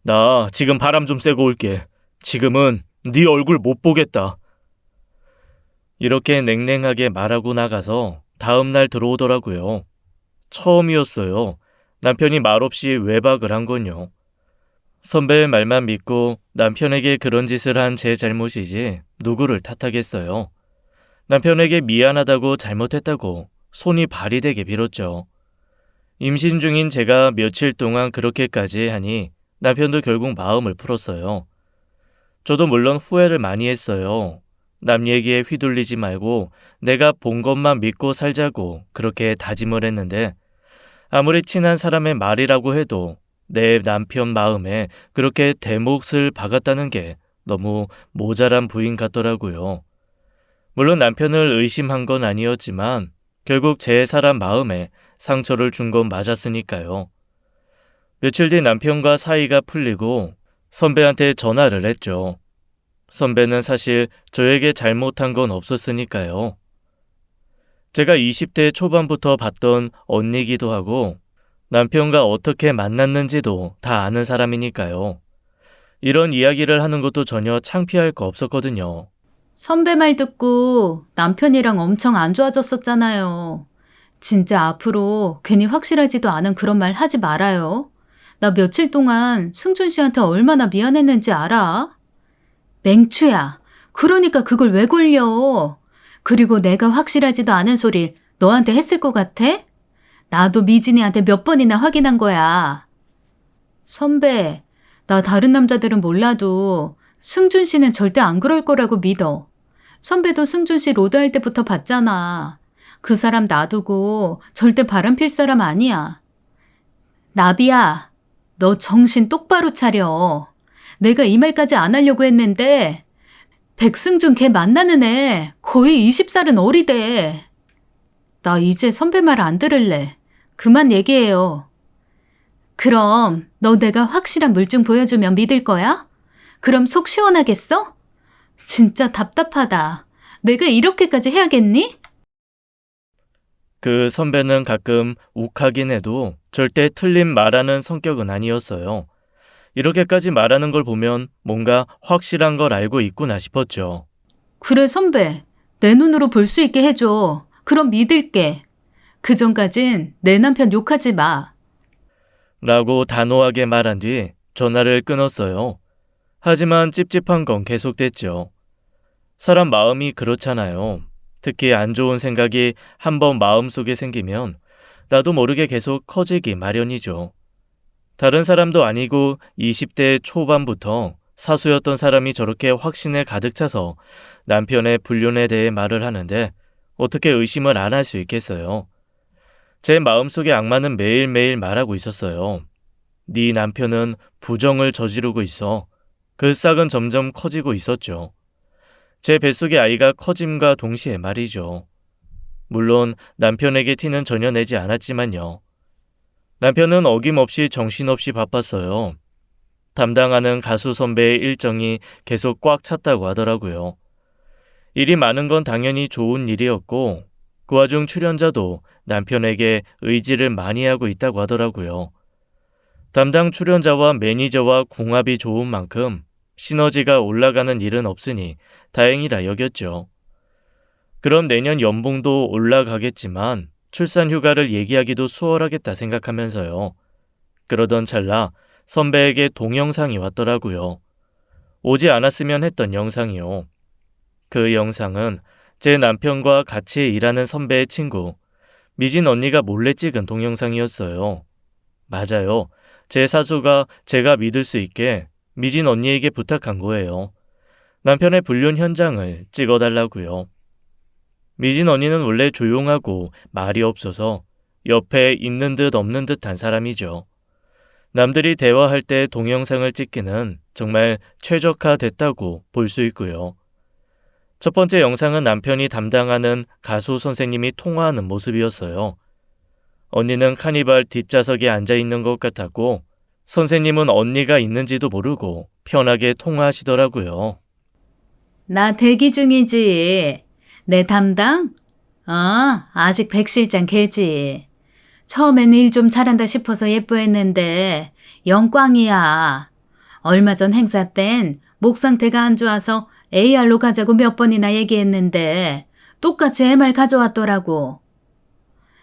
나 지금 바람 좀 쐬고 올게. 지금은 네 얼굴 못 보겠다. 이렇게 냉랭하게 말하고 나가서 다음 날 들어오더라고요. 처음이었어요. 남편이 말없이 외박을 한 건요. 선배의 말만 믿고 남편에게 그런 짓을 한 제 잘못이지 누구를 탓하겠어요. 남편에게 미안하다고 잘못했다고 손이 발이 되게 빌었죠. 임신 중인 제가 며칠 동안 그렇게까지 하니 남편도 결국 마음을 풀었어요. 저도 물론 후회를 많이 했어요. 남 얘기에 휘둘리지 말고 내가 본 것만 믿고 살자고 그렇게 다짐을 했는데 아무리 친한 사람의 말이라고 해도 내 남편 마음에 그렇게 대몫을 박았다는 게 너무 모자란 부인 같더라고요. 물론 남편을 의심한 건 아니었지만 결국 제 사람 마음에 상처를 준 건 맞았으니까요. 며칠 뒤 남편과 사이가 풀리고 선배한테 전화를 했죠. 선배는 사실 저에게 잘못한 건 없었으니까요. 제가 20대 초반부터 봤던 언니기도 하고 남편과 어떻게 만났는지도 다 아는 사람이니까요. 이런 이야기를 하는 것도 전혀 창피할 거 없었거든요. 선배 말 듣고 남편이랑 엄청 안 좋아졌었잖아요. 진짜 앞으로 괜히 확실하지도 않은 그런 말 하지 말아요. 나 며칠 동안 승준 씨한테 얼마나 미안했는지 알아? 맹추야. 그러니까 그걸 왜 골려? 그리고 내가 확실하지도 않은 소리 너한테 했을 것 같아? 나도 미진이한테 몇 번이나 확인한 거야. 선배, 나 다른 남자들은 몰라도 승준 씨는 절대 안 그럴 거라고 믿어. 선배도 승준 씨 로드할 때부터 봤잖아. 그 사람 놔두고 절대 바람필 사람 아니야. 나비야, 너 정신 똑바로 차려. 내가 이 말까지 안 하려고 했는데 백승준 걔 만나는 애 거의 20살은 어리대. 나 이제 선배 말 안 들을래. 그만 얘기해요. 그럼 너 내가 확실한 물증 보여주면 믿을 거야? 그럼 속 시원하겠어? 진짜 답답하다. 내가 이렇게까지 해야겠니? 그 선배는 가끔 욱하긴 해도 절대 틀린 말하는 성격은 아니었어요. 이렇게까지 말하는 걸 보면 뭔가 확실한 걸 알고 있구나 싶었죠. 그래 선배, 내 눈으로 볼 수 있게 해줘. 그럼 믿을게. 그 전까진 내 남편 욕하지 마. 라고 단호하게 말한 뒤 전화를 끊었어요. 하지만 찝찝한 건 계속됐죠. 사람 마음이 그렇잖아요. 특히 안 좋은 생각이 한번 마음속에 생기면 나도 모르게 계속 커지기 마련이죠. 다른 사람도 아니고 20대 초반부터 사수였던 사람이 저렇게 확신에 가득 차서 남편의 불륜에 대해 말을 하는데 어떻게 의심을 안 할 수 있겠어요. 제 마음속의 악마는 매일매일 말하고 있었어요. 네 남편은 부정을 저지르고 있어. 그 싹은 점점 커지고 있었죠. 제 뱃속의 아이가 커짐과 동시에 말이죠. 물론 남편에게 티는 전혀 내지 않았지만요. 남편은 어김없이 정신없이 바빴어요. 담당하는 가수 선배의 일정이 계속 꽉 찼다고 하더라고요. 일이 많은 건 당연히 좋은 일이었고 그 와중 출연자도 남편에게 의지를 많이 하고 있다고 하더라고요. 담당 출연자와 매니저와 궁합이 좋은 만큼 시너지가 올라가는 일은 없으니 다행이라 여겼죠. 그럼 내년 연봉도 올라가겠지만 출산 휴가를 얘기하기도 수월하겠다 생각하면서요. 그러던 찰나 선배에게 동영상이 왔더라고요. 오지 않았으면 했던 영상이요. 그 영상은 제 남편과 같이 일하는 선배의 친구 미진 언니가 몰래 찍은 동영상이었어요. 맞아요. 제 사수가 제가 믿을 수 있게 미진 언니에게 부탁한 거예요. 남편의 불륜 현장을 찍어달라고요. 미진 언니는 원래 조용하고 말이 없어서 옆에 있는 듯 없는 듯한 사람이죠. 남들이 대화할 때 동영상을 찍기는 정말 최적화됐다고 볼 수 있고요. 첫 번째 영상은 남편이 담당하는 가수 선생님이 통화하는 모습이었어요. 언니는 카니발 뒷좌석에 앉아 있는 것 같았고 선생님은 언니가 있는지도 모르고 편하게 통화하시더라고요. 나 대기 중이지. 내 담당? 아직 백 실장 걔지. 처음엔 일 좀 잘한다 싶어서 예뻐했는데 영광이야. 얼마 전 행사 땐 목 상태가 안 좋아서 AR로 가자고 몇 번이나 얘기했는데 똑같이 MR 가져왔더라고.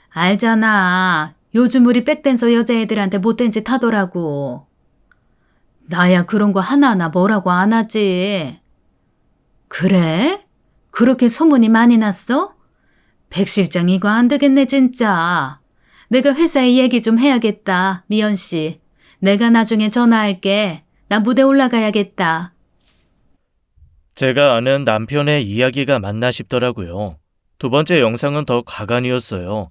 알잖아. 요즘 우리 백댄서 여자애들한테 못된 짓 하더라고. 나야 그런 거 하나하나 뭐라고 안 하지. 그래? 그렇게 소문이 많이 났어? 백 실장 이거 안 되겠네 진짜. 내가 회사에 얘기 좀 해야겠다, 미연 씨. 내가 나중에 전화할게. 나 무대 올라가야겠다. 제가 아는 남편의 이야기가 맞나 싶더라고요. 두 번째 영상은 더 가관이었어요.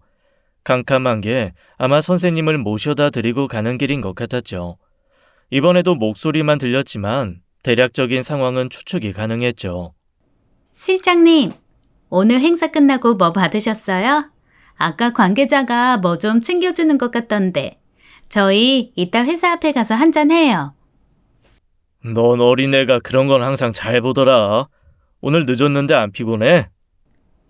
캄캄한 게 아마 선생님을 모셔다 드리고 가는 길인 것 같았죠. 이번에도 목소리만 들렸지만 대략적인 상황은 추측이 가능했죠. 실장님, 오늘 행사 끝나고 뭐 받으셨어요? 아까 관계자가 뭐 좀 챙겨주는 것 같던데. 저희 이따 회사 앞에 가서 한잔 해요. 넌 어린애가 그런 건 항상 잘 보더라. 오늘 늦었는데 안 피곤해?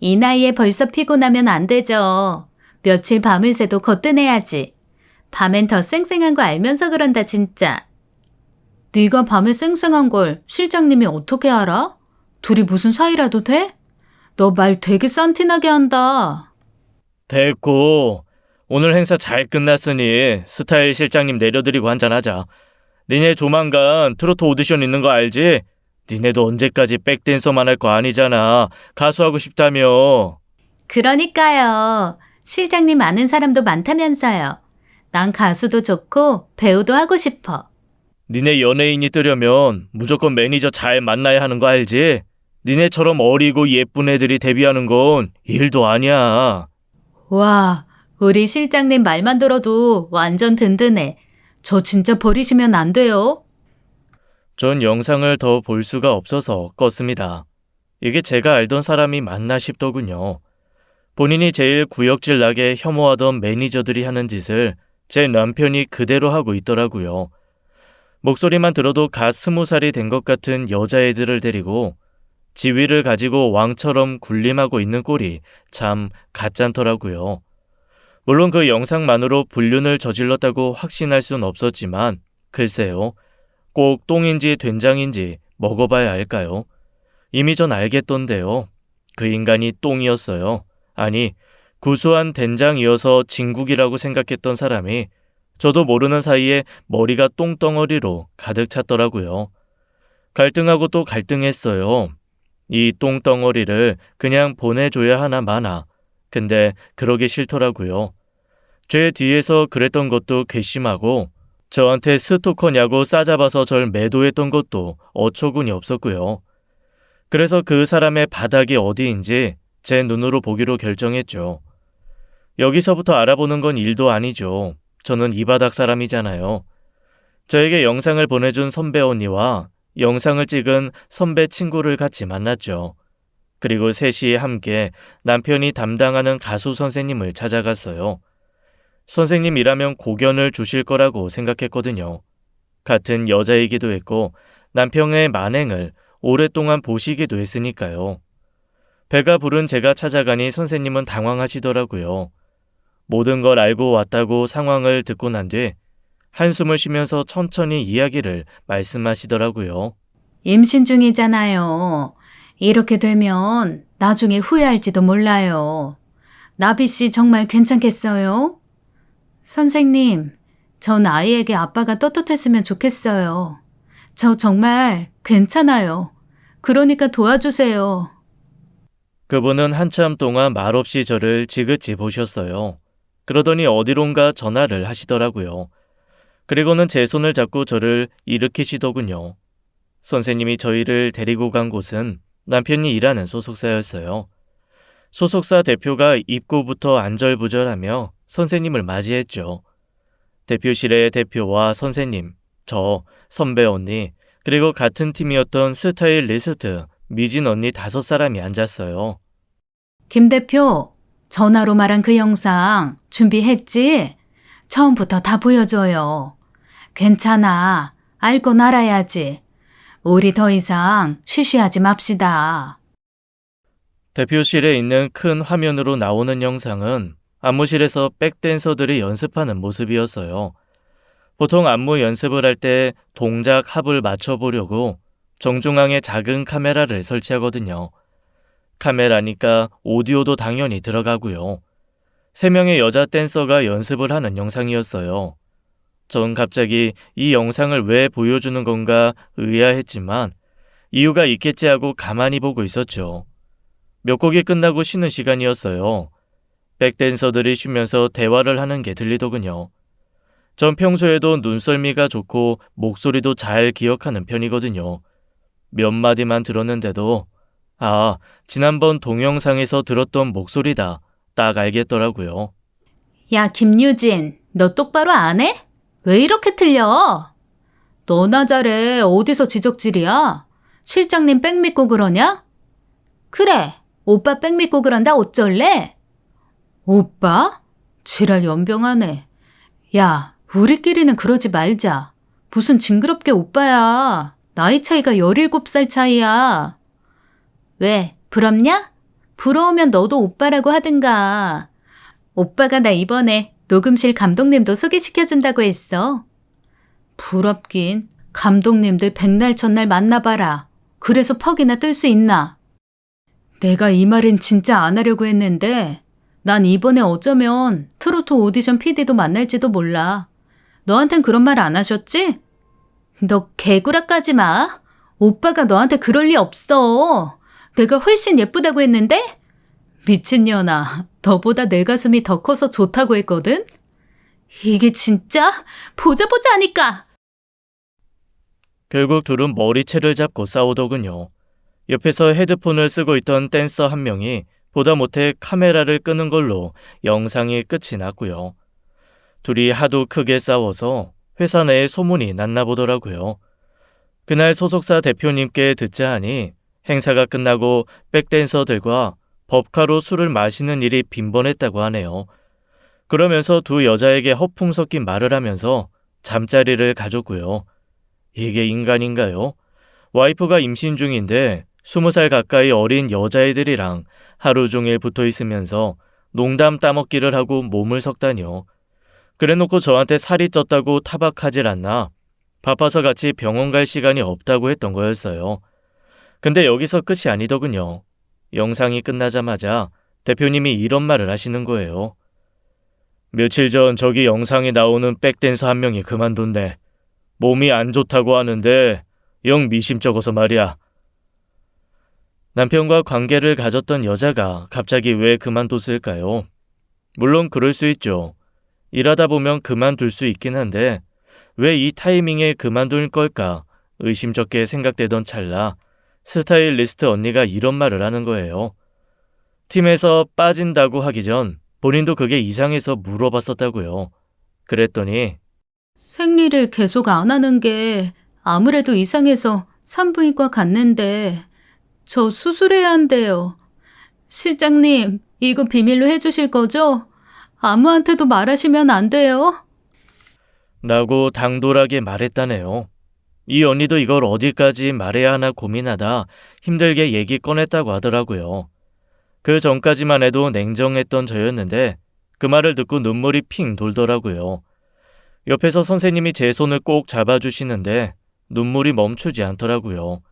이 나이에 벌써 피곤하면 안 되죠. 며칠 밤을 새도 거뜬해야지. 밤엔 더 쌩쌩한 거 알면서 그런다 진짜. 네가 밤에 쌩쌩한 걸 실장님이 어떻게 알아? 둘이 무슨 사이라도 돼? 너 말 되게 싼티나게 한다. 됐고, 오늘 행사 잘 끝났으니 스타일 실장님 내려드리고 한잔하자. 니네 조만간 트로트 오디션 있는 거 알지? 니네도 언제까지 백댄서만 할 거 아니잖아. 가수하고 싶다며. 그러니까요. 실장님 아는 사람도 많다면서요. 난 가수도 좋고 배우도 하고 싶어. 니네 연예인이 뜨려면 무조건 매니저 잘 만나야 하는 거 알지? 니네처럼 어리고 예쁜 애들이 데뷔하는 건 일도 아니야. 와, 우리 실장님 말만 들어도 완전 든든해. 저 진짜 버리시면 안 돼요. 전 영상을 더 볼 수가 없어서 껐습니다. 이게 제가 알던 사람이 맞나 싶더군요. 본인이 제일 구역질 나게 혐오하던 매니저들이 하는 짓을 제 남편이 그대로 하고 있더라고요. 목소리만 들어도 갓 20살이 된 것 같은 여자애들을 데리고 지위를 가지고 왕처럼 군림하고 있는 꼴이 참 가짠더라고요. 물론 그 영상만으로 불륜을 저질렀다고 확신할 순 없었지만 글쎄요. 꼭 똥인지 된장인지 먹어봐야 할까요? 이미 전 알겠던데요. 그 인간이 똥이었어요. 아니, 구수한 된장이어서 진국이라고 생각했던 사람이 저도 모르는 사이에 머리가 똥덩어리로 가득 찼더라고요. 갈등하고 또 갈등했어요. 이 똥덩어리를 그냥 보내줘야 하나 마나. 근데 그러기 싫더라고요. 제 뒤에서 그랬던 것도 괘씸하고 저한테 스토커냐고 싸잡아서 절 매도했던 것도 어처구니 없었고요. 그래서 그 사람의 바닥이 어디인지 제 눈으로 보기로 결정했죠. 여기서부터 알아보는 건 일도 아니죠. 저는 이 바닥 사람이잖아요. 저에게 영상을 보내준 선배 언니와 영상을 찍은 선배 친구를 같이 만났죠. 그리고 셋이 함께 남편이 담당하는 가수 선생님을 찾아갔어요. 선생님이라면 고견을 주실 거라고 생각했거든요. 같은 여자이기도 했고 남편의 만행을 오랫동안 보시기도 했으니까요. 배가 부른 제가 찾아가니 선생님은 당황하시더라고요. 모든 걸 알고 왔다고 상황을 듣고 난 뒤 한숨을 쉬면서 천천히 이야기를 말씀하시더라고요. 임신 중이잖아요. 이렇게 되면 나중에 후회할지도 몰라요. 나비 씨 정말 괜찮겠어요? 선생님, 전 아이에게 아빠가 떳떳했으면 좋겠어요. 저 정말 괜찮아요. 그러니까 도와주세요. 그분은 한참 동안 말없이 저를 지그치 보셨어요. 그러더니 어디론가 전화를 하시더라고요. 그리고는 제 손을 잡고 저를 일으키시더군요. 선생님이 저희를 데리고 간 곳은 남편이 일하는 소속사였어요. 소속사 대표가 입구부터 안절부절하며 선생님을 맞이했죠. 대표실의 대표와 선생님, 저, 선배 언니, 그리고 같은 팀이었던 스타일리스트, 미진 언니 5사람이 앉았어요. 김 대표, 전화로 말한 그 영상 준비했지? 처음부터 다 보여줘요. 괜찮아. 알 건 알아야지. 우리 더 이상 쉬쉬하지 맙시다. 대표실에 있는 큰 화면으로 나오는 영상은 안무실에서 백댄서들이 연습하는 모습이었어요. 보통 안무 연습을 할 때 동작 합을 맞춰보려고 정중앙에 작은 카메라를 설치하거든요. 카메라니까 오디오도 당연히 들어가고요. 3명의 여자 댄서가 연습을 하는 영상이었어요. 전 갑자기 이 영상을 왜 보여주는 건가 의아했지만 이유가 있겠지 하고 가만히 보고 있었죠. 몇 곡이 끝나고 쉬는 시간이었어요. 백댄서들이 쉬면서 대화를 하는 게 들리더군요. 전 평소에도 눈썰미가 좋고 목소리도 잘 기억하는 편이거든요. 몇 마디만 들었는데도 아, 지난번 동영상에서 들었던 목소리다. 딱 알겠더라고요. 야, 김유진, 너 똑바로 안 해? 왜 이렇게 틀려? 너나 잘해. 어디서 지적질이야? 실장님 백 믿고 그러냐? 그래, 오빠 백 믿고 그런다 어쩔래? 오빠? 지랄 연병하네. 야, 우리끼리는 그러지 말자. 무슨 징그럽게 오빠야. 나이 차이가 17살 차이야. 왜, 부럽냐? 부러우면 너도 오빠라고 하든가. 오빠가 나 이번에 녹음실 감독님도 소개시켜준다고 했어. 부럽긴. 감독님들 백날 첫날 만나봐라. 그래서 퍽이나 뜰 수 있나? 내가 이 말은 진짜 안 하려고 했는데 난 이번에 어쩌면 트로트 오디션 PD도 만날지도 몰라. 너한텐 그런 말 안 하셨지? 너 개구라까지 마. 오빠가 너한테 그럴 리 없어. 내가 훨씬 예쁘다고 했는데? 미친년아, 너보다 내 가슴이 더 커서 좋다고 했거든? 이게 진짜? 보자 하니까. 결국 둘은 머리채를 잡고 싸우더군요. 옆에서 헤드폰을 쓰고 있던 댄서 한 명이 보다 못해 카메라를 끄는 걸로 영상이 끝이 났고요. 둘이 하도 크게 싸워서 회사 내에 소문이 났나 보더라고요. 그날 소속사 대표님께 듣자 하니 행사가 끝나고 백댄서들과 법카로 술을 마시는 일이 빈번했다고 하네요. 그러면서 두 여자에게 허풍 섞인 말을 하면서 잠자리를 가졌고요. 이게 인간인가요? 와이프가 임신 중인데 20살 가까이 어린 여자애들이랑 하루 종일 붙어 있으면서 농담 따먹기를 하고 몸을 섞다니요. 그래놓고 저한테 살이 쪘다고 타박하질 않나 바빠서 같이 병원 갈 시간이 없다고 했던 거였어요. 근데 여기서 끝이 아니더군요. 영상이 끝나자마자 대표님이 이런 말을 하시는 거예요. 며칠 전 저기 영상에 나오는 백댄서 한 명이 그만뒀네. 몸이 안 좋다고 하는데 영 미심쩍어서 말이야. 남편과 관계를 가졌던 여자가 갑자기 왜 그만뒀을까요? 물론 그럴 수 있죠. 일하다 보면 그만둘 수 있긴 한데 왜 이 타이밍에 그만둘 걸까 의심쩍게 생각되던 찰나 스타일리스트 언니가 이런 말을 하는 거예요. 팀에서 빠진다고 하기 전 본인도 그게 이상해서 물어봤었다고요. 그랬더니 생리를 계속 안 하는 게 아무래도 이상해서 산부인과 갔는데 저 수술해야 한대요. 실장님, 이거 비밀로 해주실 거죠? 아무한테도 말하시면 안 돼요. 라고 당돌하게 말했다네요. 이 언니도 이걸 어디까지 말해야 하나 고민하다 힘들게 얘기 꺼냈다고 하더라고요. 그 전까지만 해도 냉정했던 저였는데 그 말을 듣고 눈물이 핑 돌더라고요. 옆에서 선생님이 제 손을 꼭 잡아주시는데 눈물이 멈추지 않더라고요.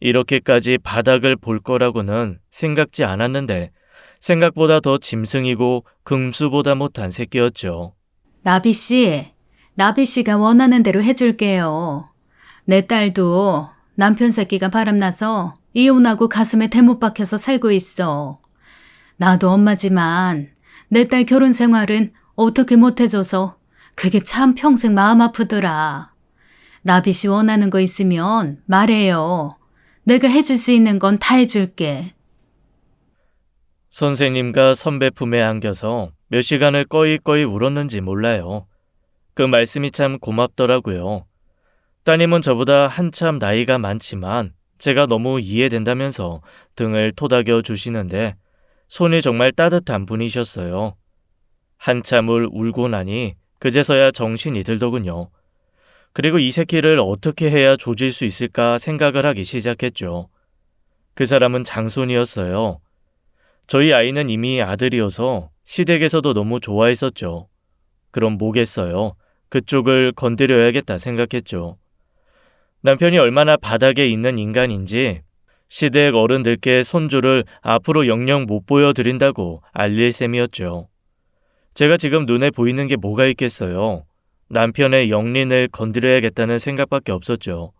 이렇게까지 바닥을 볼 거라고는 생각지 않았는데 생각보다 더 짐승이고 금수보다 못한 새끼였죠. 나비 씨가 원하는 대로 해줄게요. 내 딸도 남편 새끼가 바람나서 이혼하고 가슴에 대못 박혀서 살고 있어. 나도 엄마지만 내 딸 결혼 생활은 어떻게 못해줘서 그게 참 평생 마음 아프더라. 나비 씨 원하는 거 있으면 말해요. 내가 해줄 수 있는 건 다 해줄게. 선생님과 선배 품에 안겨서 몇 시간을 꺼이꺼이 울었는지 몰라요. 그 말씀이 참 고맙더라고요. 따님은 저보다 한참 나이가 많지만 제가 너무 이해된다면서 등을 토닥여 주시는데 손이 정말 따뜻한 분이셨어요. 한참을 울고 나니 그제서야 정신이 들더군요. 그리고 이 새끼를 어떻게 해야 조질 수 있을까 생각을 하기 시작했죠. 그 사람은 장손이었어요. 저희 아이는 이미 아들이어서 시댁에서도 너무 좋아했었죠. 그럼 뭐겠어요. 그쪽을 건드려야겠다 생각했죠. 남편이 얼마나 바닥에 있는 인간인지 시댁 어른들께 손주를 앞으로 영영 못 보여드린다고 알릴 셈이었죠. 제가 지금 눈에 보이는 게 뭐가 있겠어요. 남편의 영린을 건드려야겠다는 생각밖에 없었죠.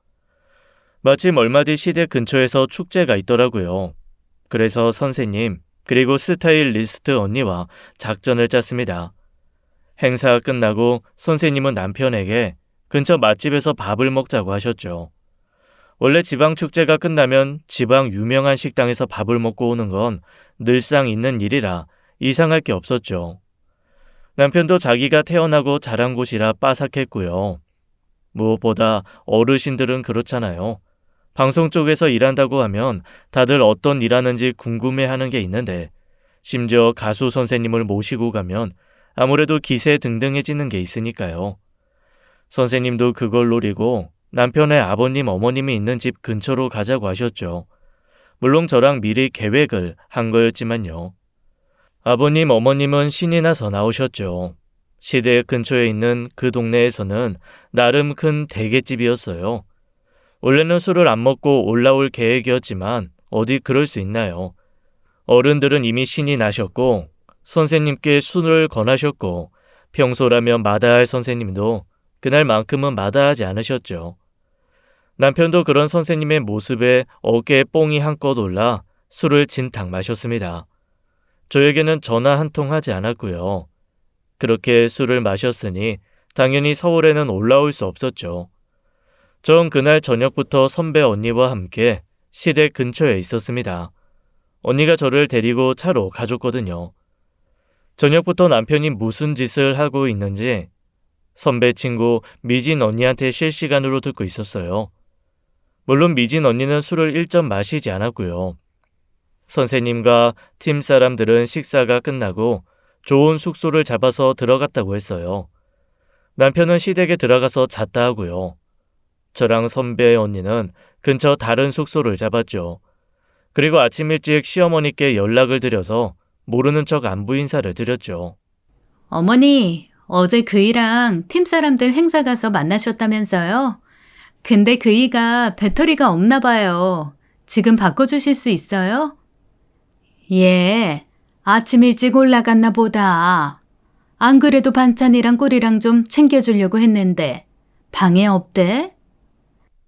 마침 얼마 뒤 시댁 근처에서 축제가 있더라고요. 그래서 선생님 그리고 스타일리스트 언니와 작전을 짰습니다. 행사가 끝나고 선생님은 남편에게 근처 맛집에서 밥을 먹자고 하셨죠. 원래 지방 축제가 끝나면 지방 유명한 식당에서 밥을 먹고 오는 건 늘상 있는 일이라 이상할 게 없었죠. 남편도 자기가 태어나고 자란 곳이라 빠삭했고요. 무엇보다 어르신들은 그렇잖아요. 방송 쪽에서 일한다고 하면 다들 어떤 일하는지 궁금해하는 게 있는데 심지어 가수 선생님을 모시고 가면 아무래도 기세등등해지는 게 있으니까요. 선생님도 그걸 노리고 남편의 아버님 어머님이 있는 집 근처로 가자고 하셨죠. 물론 저랑 미리 계획을 한 거였지만요. 아버님 어머님은 신이 나서 나오셨죠. 시댁 근처에 있는 그 동네에서는 나름 큰 대게집이었어요. 원래는 술을 안 먹고 올라올 계획이었지만 어디 그럴 수 있나요? 어른들은 이미 신이 나셨고 선생님께 술을 권하셨고 평소라면 마다할 선생님도 그날만큼은 마다하지 않으셨죠. 남편도 그런 선생님의 모습에 어깨에 뽕이 한껏 올라 술을 진탕 마셨습니다. 저에게는 전화 한 통 하지 않았고요. 그렇게 술을 마셨으니 당연히 서울에는 올라올 수 없었죠. 전 그날 저녁부터 선배 언니와 함께 시댁 근처에 있었습니다. 언니가 저를 데리고 차로 가줬거든요. 저녁부터 남편이 무슨 짓을 하고 있는지 선배 친구 미진 언니한테 실시간으로 듣고 있었어요. 물론 미진 언니는 술을 1점 마시지 않았고요. 선생님과 팀 사람들은 식사가 끝나고 좋은 숙소를 잡아서 들어갔다고 했어요. 남편은 시댁에 들어가서 잤다 하고요. 저랑 선배 언니는 근처 다른 숙소를 잡았죠. 그리고 아침 일찍 시어머니께 연락을 드려서 모르는 척 안부 인사를 드렸죠. 어머니, 어제 그이랑 팀 사람들 행사 가서 만나셨다면서요? 근데 그이가 배터리가 없나 봐요. 지금 바꿔주실 수 있어요? 예, 아침 일찍 올라갔나 보다. 안 그래도 반찬이랑 꿀이랑 좀 챙겨주려고 했는데 방에 없대?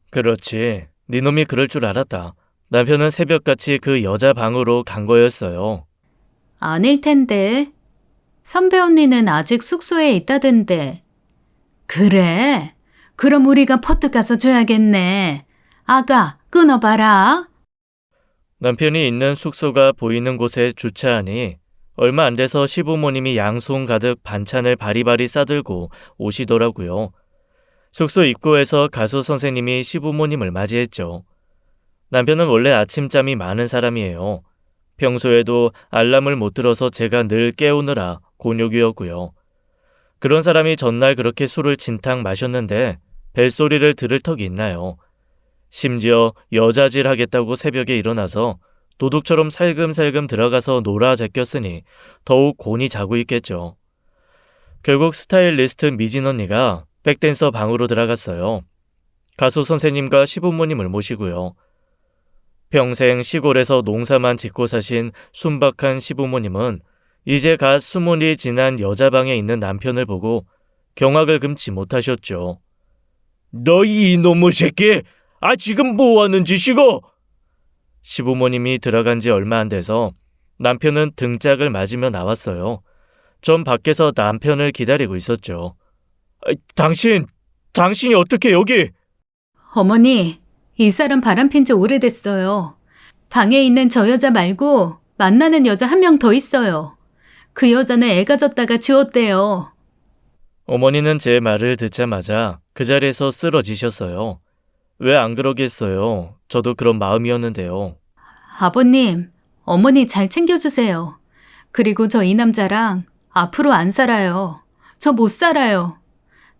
그렇지. 네 놈이 그럴 줄 알았다. 남편은 새벽같이 그 여자 방으로 간 거였어요. 아닐 텐데. 선배 언니는 아직 숙소에 있다던데. 그래? 그럼 우리가 퍼뜩 가서 줘야겠네. 아가, 끊어봐라. 남편이 있는 숙소가 보이는 곳에 주차하니 얼마 안 돼서 시부모님이 양손 가득 반찬을 바리바리 싸들고 오시더라고요. 숙소 입구에서 가수 선생님이 시부모님을 맞이했죠. 남편은 원래 아침잠이 많은 사람이에요. 평소에도 알람을 못 들어서 제가 늘 깨우느라 곤욕이었고요. 그런 사람이 전날 그렇게 술을 진탕 마셨는데 벨소리를 들을 턱이 있나요? 심지어 여자질 하겠다고 새벽에 일어나서 도둑처럼 살금살금 들어가서 놀아 제꼈으니 더욱 곤히 자고 있겠죠. 결국 스타일리스트 미진 언니가 백댄서 방으로 들어갔어요. 가수 선생님과 시부모님을 모시고요. 평생 시골에서 농사만 짓고 사신 순박한 시부모님은 이제 갓 20이 지난 여자방에 있는 남편을 보고 경악을 금치 못하셨죠. 너희 이놈의 새끼! 지금 뭐하는 짓이고? 시부모님이 들어간 지 얼마 안 돼서 남편은 등짝을 맞으며 나왔어요. 전 밖에서 남편을 기다리고 있었죠. 당신이 어떻게 여기? 어머니, 이 사람 바람핀 지 오래됐어요. 방에 있는 저 여자 말고 만나는 여자 한 명 더 있어요. 그 여자는 애가 졌다가 지웠대요. 어머니는 제 말을 듣자마자 그 자리에서 쓰러지셨어요. 왜 안 그러겠어요? 저도 그런 마음이었는데요. 아버님, 어머니 잘 챙겨주세요. 그리고 저 이 남자랑 앞으로 안 살아요. 저 못 살아요.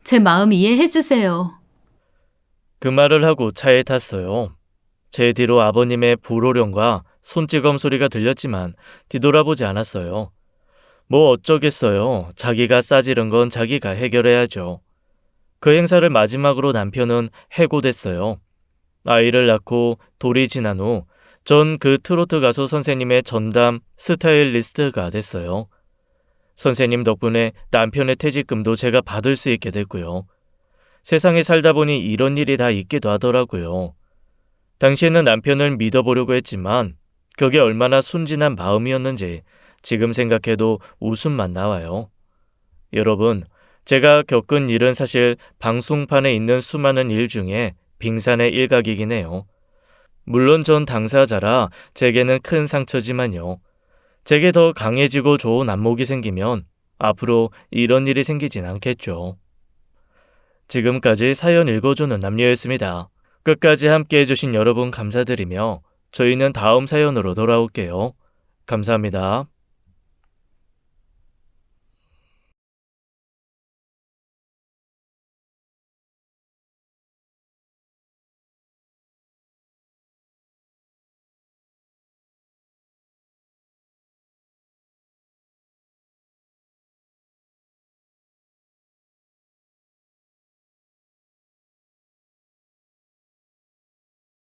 제 마음 이해해 주세요. 그 말을 하고 차에 탔어요. 제 뒤로 아버님의 불호령과 손찌검 소리가 들렸지만 뒤돌아보지 않았어요. 뭐 어쩌겠어요. 자기가 싸지른 건 자기가 해결해야죠. 그 행사를 마지막으로 남편은 해고됐어요. 아이를 낳고 돌이 지난 후 전 그 트로트 가수 선생님의 전담 스타일리스트가 됐어요. 선생님 덕분에 남편의 퇴직금도 제가 받을 수 있게 됐고요. 세상에 살다 보니 이런 일이 다 있기도 하더라고요. 당시에는 남편을 믿어보려고 했지만 그게 얼마나 순진한 마음이었는지 지금 생각해도 웃음만 나와요. 여러분, 제가 겪은 일은 사실 방송판에 있는 수많은 일 중에 빙산의 일각이긴 해요. 물론 전 당사자라 제게는 큰 상처지만요. 제게 더 강해지고 좋은 안목이 생기면 앞으로 이런 일이 생기진 않겠죠. 지금까지 사연 읽어주는 남녀였습니다. 끝까지 함께 해주신 여러분 감사드리며 저희는 다음 사연으로 돌아올게요. 감사합니다.